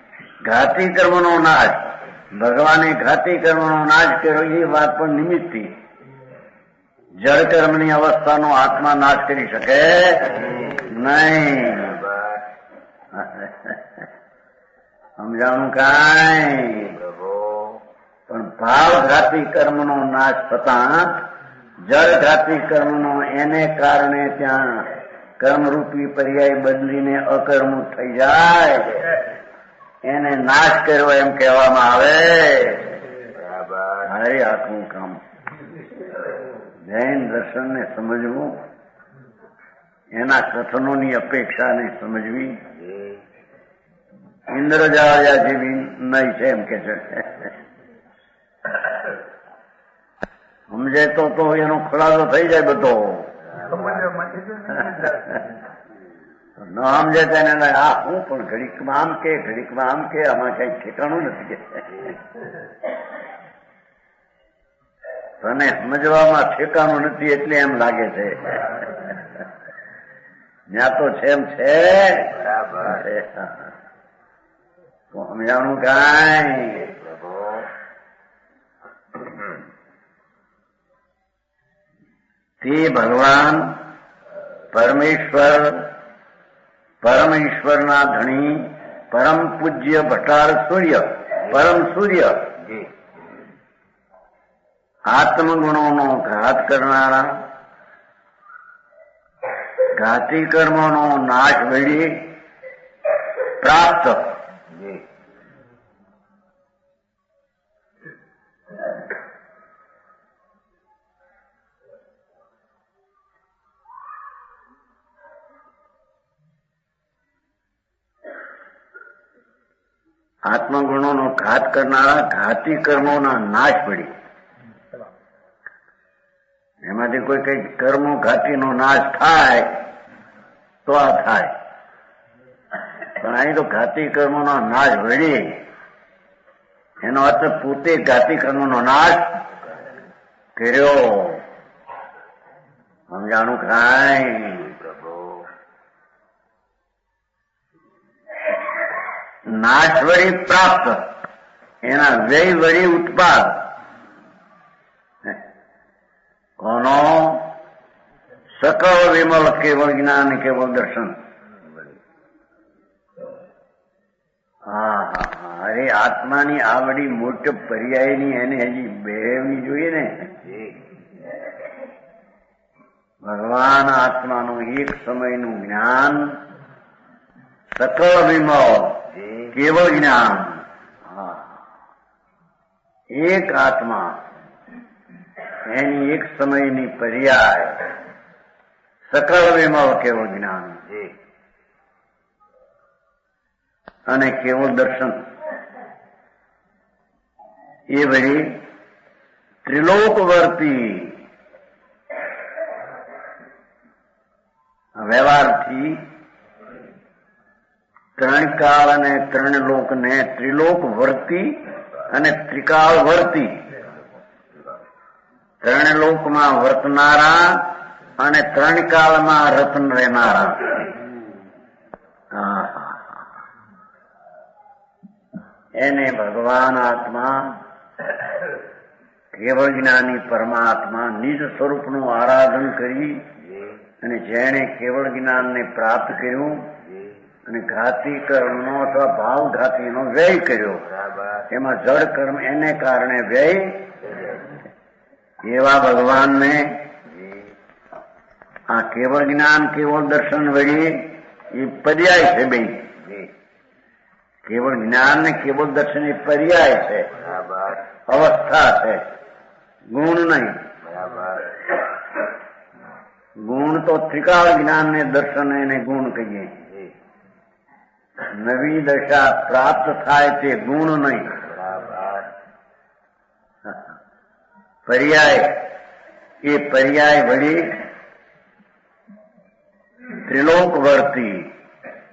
ઘાતી કર્મનો નાશ ભગવાને ઘાતી કર્મનો નાશ કર્યો એ વાત પણ નિમિત્તથી. જળ કર્મની અવસ્થાનો આત્મા નાશ કરી શકે નહીં. સમજાણું કાંઈ. પણ ભાવઘાતી કર્મનો નાશ થતા જળઘાતી કર્મનો એને કારણે ત્યાં કર્મરૂપી પર્યાય બદલીને અકર્મ થઈ જાય એને નાશ કર્યો એમ કહેવામાં આવે. હારે આખું કામ જૈન દર્શનને સમજવું એના કથનોની અપેક્ષાને સમજવી ઇન્દ્રજાળિયા જેવી નહીં છે એમ કે છે. સમજે તો એનો ખુલાસો થઈ જાય બધો. ન સમજે તેને આ હું પણ ઘડીકમાં આમ કે ઘડીકમાં આમ કે આમાં કઈ ઠેકાણું નથી. તને સમજવામાં ઠેકાણું નથી એટલે એમ લાગે છે. ત્યાં તો છે એમ છે. સમજાણું કાંઈ. તે ભગવાન પરમેશ્વર પરમ ઈશ્વરના ધણી પરમ પૂજ્ય ભટાર સૂર્ય પરમ સૂર્ય આત્મગુણોનો ઘાત કરનારા ઘાતી કર્મોનો નાશ વળી પ્રાપ્ત આત્મગુણોનો ઘાત કરનારા ઘાતી કર્મોના નાશ પડી એમાં એમાંથી કોઈ કઈ કર્મો ઘાતીનો નાશ થાય તો આ થાય, પણ અહીં તો ઘાતી કર્મોનો નાશ વળી, એનો અર્થ પોતે ઘાતી કર્મોનો નાશ કર્યો. સમજાણું કાંઈ? નાશ વળી પ્રાપ્ત, એના વ્યય વળી ઉત્પાદ. કોનો? સકળ વિમલ કેવળ જ્ઞાન કેવળ દર્શન. હા હા હા, અરે આત્માની આવડી મોટી પર્યાયની એને હજી બેહવની જોઈએ ને. ભગવાન આત્માનું એક સમયનું જ્ઞાન, સકળ વિમલ કેવળ જ્ઞાન. એક આત્મા એની એક સમયની પર્યાય સકળ વિમલ કેવળ જ્ઞાન અને કેવળ દર્શન. એ વળી ત્રિલોકવર્તી વ્યવહારથી ત્રણ કાળ અને ત્રણ લોકને ત્રિલોક વર્તી અને ત્રિકાળ વર્તી, ત્રણ લોકમાં વર્તનારા અને ત્રણ કાળમાં રતન રહેનારા. એને ભગવાન આત્મા કેવળ જ્ઞાની પરમાત્મા નિજ સ્વરૂપનું આરાધન કરી અને જેણે કેવળ જ્ઞાનને પ્રાપ્ત કર્યું અને ઘાતી કર્મનો અથવા ભાવ ઘાતીનો વ્યય કર્યો, એમાં જડ કર્મ એને કારણે વ્યય, એવા ભગવાનને આ કેવળ જ્ઞાન કેવળ દર્શન વળી એ પર્યાય છે. બે કેવળ જ્ઞાન ને કેવળ દર્શન એ પર્યાય છે, અવસ્થા છે, ગુણ નહીં. ગુણ તો ત્રિકાળ જ્ઞાન ને દર્શન એને ગુણ કહીએ. નવી દશા પ્રાપ્ત થાય તે ગુણ નહીં. પર્યાય, એ પર્યાય વળી ત્રિલોક વર્તી,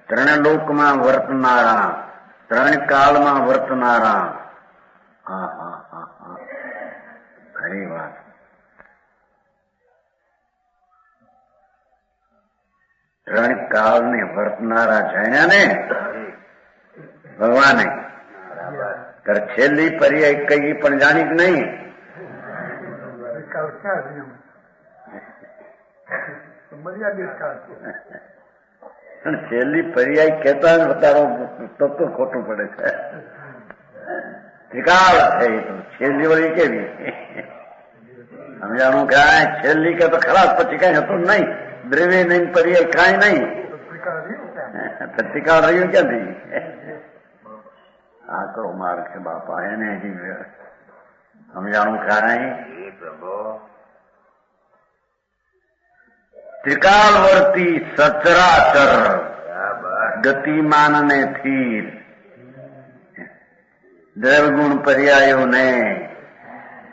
ત્રણ લોકમાં વર્તનારા, ત્રણ કાળમાં વર્તનારા. હા હા હા હા, ખરી વાત. ત્રણ કાળને વર્તનારા જાણ્યા ને ભગવાને, ત્યારે છેલ્લી પર્યાય કઈ પણ જાણી કે નહીં? છેલ્લી પર્યાય કેતા તારો તત્વ ખોટું પડે છે. ત્રિકાળ છે એ તો, છેલ્લી વળી કેવી સમજાણું? કાંઈ છેલ્લી કે તો ખરાબ, પછી કઈ હતું નહીં, દ્રવ્ય નહીં, પર્યાય કાંઈ નહીં. ત્રિકાળ રહ્યું ક્યાંથી? આકરો માર્ગ છે બાપા, એને હજી સમજાણું કાંઈ? ત્રિકાળવર્તી સચરાચર ગતિમાન ને સ્થિર દ્રવગુણ પર્યાયોને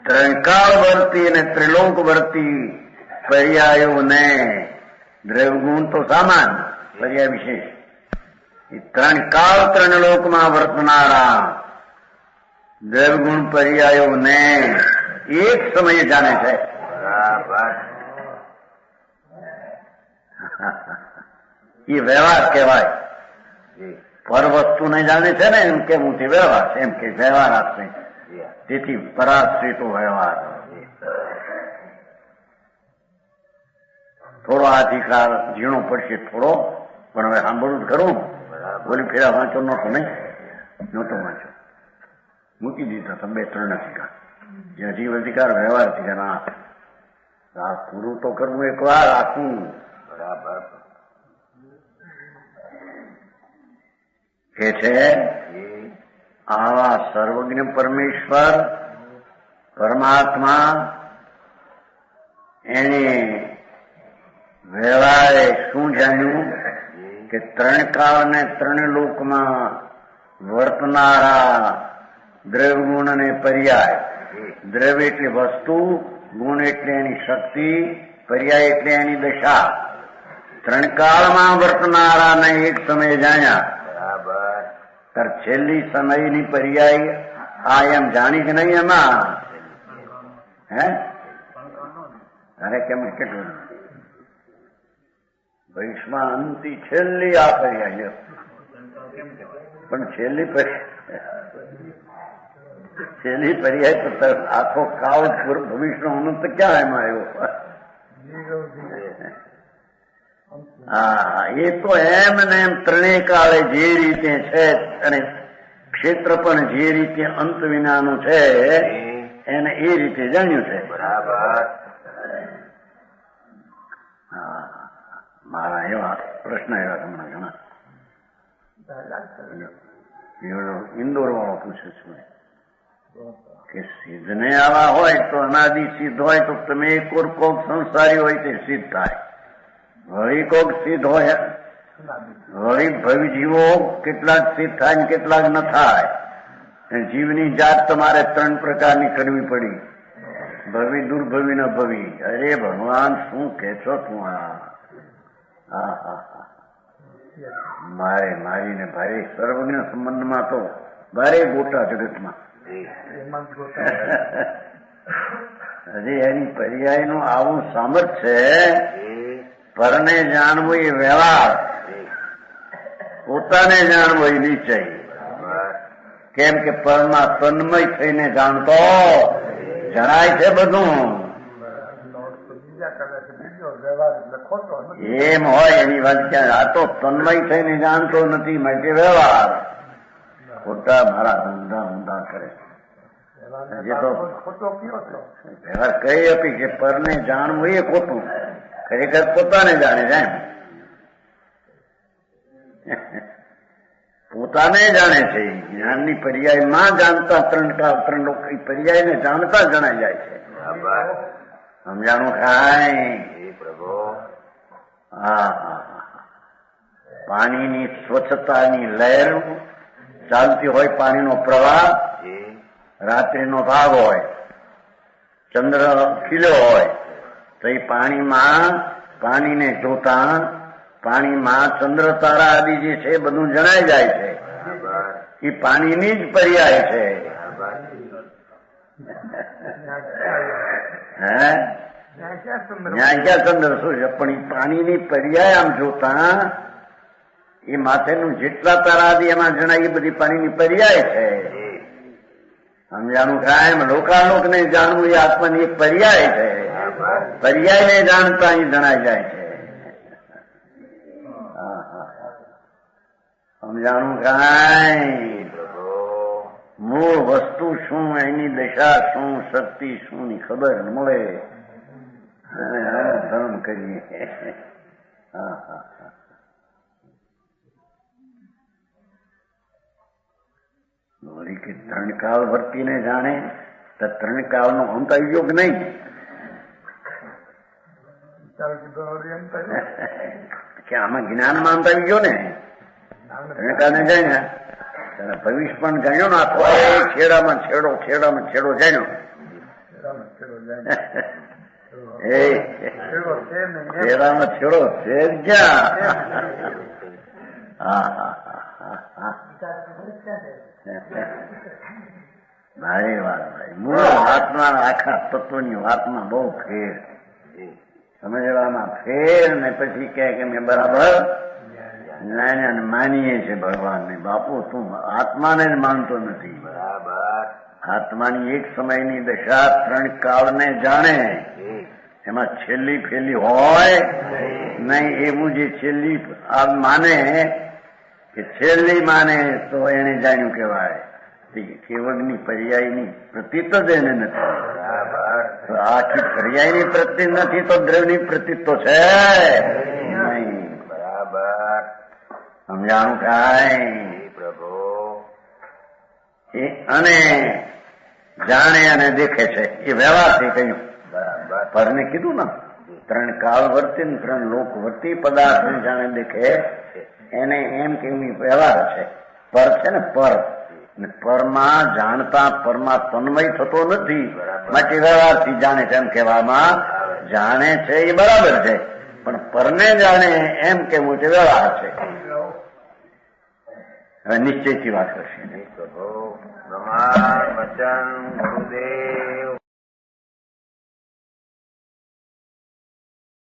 ત્રણકાળવર્તી અને ત્રિલોકવર્તી પર્યાયોને, દ્રવગુણ તો સામાન, પર્યાય વિશેષ. ત્રણ કાળ ત્રણ લોકમાં વર્તનારા દ્રવગુણ પર્યાયોને એક સમયે જાણે છે. એ વ્યવહાર કહેવાય. પર વસ્તુને જાણે છે ને એમ કેવું તે વ્યવહાર છે, એમ કે વ્યવહાર આપશે. તેથી પરાશ્રિત વ્યવહાર. થોડો અધિકાર ઝીણો પડશે થોડો, પણ હવે સાંભળવું જ ખરું. બોલી ફેરા વાંચો નહોતો નહીં, નહોતો વાંચો, મૂકી દીધા હતા બે ત્રણ અધિકાર. જે જીવ અધિકાર વ્યવહાર અધિકાર, આ પૂરું તો કરવું એક વાર આખું. બરાબર કે છે આવા સર્વજ્ઞ પરમેશ્વર પરમાત્મા એને વ્યવહારે શું જાણ્યું કે ત્રણ કાળ ને ત્રણ લોકમાં વર્તનારા દ્રવ્યગુણ અને પર્યાય. દ્રવ્ય એટલે વસ્તુ, ગુણ એટલે એની શક્તિ, પર્યાય એટલે એની દશા. ત્રણ કાળમાં વર્તનારાને એક સમય જાણ્યા. બરાબર. તાર છેલ્લી સમયની પર્યાય આ એમ જાણી કે નહીં એમાં? હે અરે કેમ કેટલું ભવિષ્યમાં અંતિ છેલ્લી આ પર્યાય, પણ છેલ્લી પર્યાય તો આખો કાળ ભવિષ્યનો અનંત ક્યાં એમાં આવ્યો? હા, એ તો એમ ને એમ ત્રણેય કાળે જે રીતે છે અને ક્ષેત્ર પણ જે રીતે અંત વિનાનું છે એને એ રીતે જાણ્યું છે. બરાબર. હા, મારા એવા પ્રશ્ન એવા તમને ઘણા. ઇન્દોર વાળો પૂછે છું કે સિદ્ધને આવા હોય તો અનાદિ સિદ્ધ હોય તો તમે એક ઓર કોક સંસારી હોય તે સિદ્ધ થાય, વળી કોક સિદ્ધ હોય, વળી ભવિ જીવો કેટલાક સિદ્ધ થાય ને કેટલાક ન થાય. જીવની જાત તમારે ત્રણ પ્રકારની કરવી પડી, ભવિ, દુર્ભવિ ન ભવિ. અરે ભગવાન શું કે છો તું? મારે મારીને ભારે સર્વજ્ઞ સંબંધમાં તો ભારે ગોટા જગતમાં. હજી એની પર્યાયનું આવું સામર્થ્ય છે. પરને જાણવું એ વ્યવહાર, પોતાને જાણવું એ નિશ્ચય. કેમ કે પરમાં તન્મય થઈને જાણતો જણાય છે બધું. એમ હોય એની વાત ક્યાં? આ તો તન્મય થઈને જાણતો નથી માટે વ્યવહાર ખોટા મારા ધંધા ઊંધા કરે. વ્યવહાર કઈ આપી કે પરને જાણવું એ ખોટું, ખરેખર પોતાને જાણે જાય, પોતાને જાણે છે. જ્ઞાનની પર્યાયમાં જાણતા ત્રણ લોકો પર્યાયને જાણતા જણાય જાય છે. સમજાણું ખાય પ્રભુ. હા, પાણીની સ્વચ્છતાની લહેર ચાલતી હોય, પાણીનો પ્રવાહ, રાત્રિનો ભાગ હોય, ચંદ્ર ખીલ્યો હોય તો એ પાણીને જોતા પાણીમાં ચંદ્ર તારા આદિ જે છે બધું જણાઈ જાય છે. એ પાણીની જ પર્યાય છે. હે ત્યાં ક્યાં ચંદ્ર શું છે? પણ એ પાણીની પર્યાય આમ જોતા એ માથેનું જેટલા તારા આદિ એમાં જણાય એ બધી પાણીની પર્યાય છે. સમજાણું કાયમ લોકાલોક ને જાણવું એ આત્માની એક પર્યાય છે. પર્યાયને જાણતા અહીં જણાઈ જાય છે. સમજાણું કાંઈ? મૂળ વસ્તુ શું, એની દશા શું, શક્તિ શું ની ખબર મળે અને ધર્મ કરીએ. વળી કે ત્રણ કાળ વર્તીને જાણે તો ત્રણ કાળનો અંત આવી ગયો કે નહીં? કે આમાં જ્ઞાનમાં અંત આવી ગયો ને? ત્રણ કાળને જાણ્યા, ભવિષ્ય પણ જાણ્યો ને. આખો છેડામાં છેડો જાણ્યો. છેડામાં છેડો છે ક્યાં? ભાઈ વાત ભાઈ. મૂળ વાતમાં આખા તત્વની વાતમાં બહુ ફેર, સમજવામાં ફેર. ને પછી કહે કે મેં બરાબર માનીએ છે ભગવાનને. બાપુ તું આત્માને જ માનતો નથી. બરાબર. આત્માની એક સમયની દશા ત્રણ કાળને જાણે, એમાં છેલ્લી ફેલી હોય નહીં. એવું જે છેલ્લી આ માને કે છેલ્લી માને તો એને જાણ્યું કહેવાય. કેવળની પર્યાયની પ્રતીત જ એને નથી. તો આખી પર્યાયની પ્રતીત નથી તો દ્રવ્યની પ્રતીત તો છે નહીં. બરાબર. સમજાણું કાંઈ? પ્રભુ. અને જાણે અને દેખે છે એ વ્યવહારથી કહ્યું. બરાબર. પરને કીધું ને, ત્રણ કાળ વર્તી ને ત્રણ લોક વર્તી પદાર્થ જાણે દેખે એને એમ કે વ્યવહાર છે. પર છે ને પર, ને પરમાં જાણતા પરમાં તન્મય થતો નથી, માટે વ્યવહારથી જાણે છે એમ કહેવામાં જાણે છે એ બરાબર છે, પણ પરને જાણે એમ કેવું તે વ્યવહાર છે. હવે નિશ્ચયથી વાત કરશે. પ્રભુ પ્રમાણ વચન ગુરુદેવ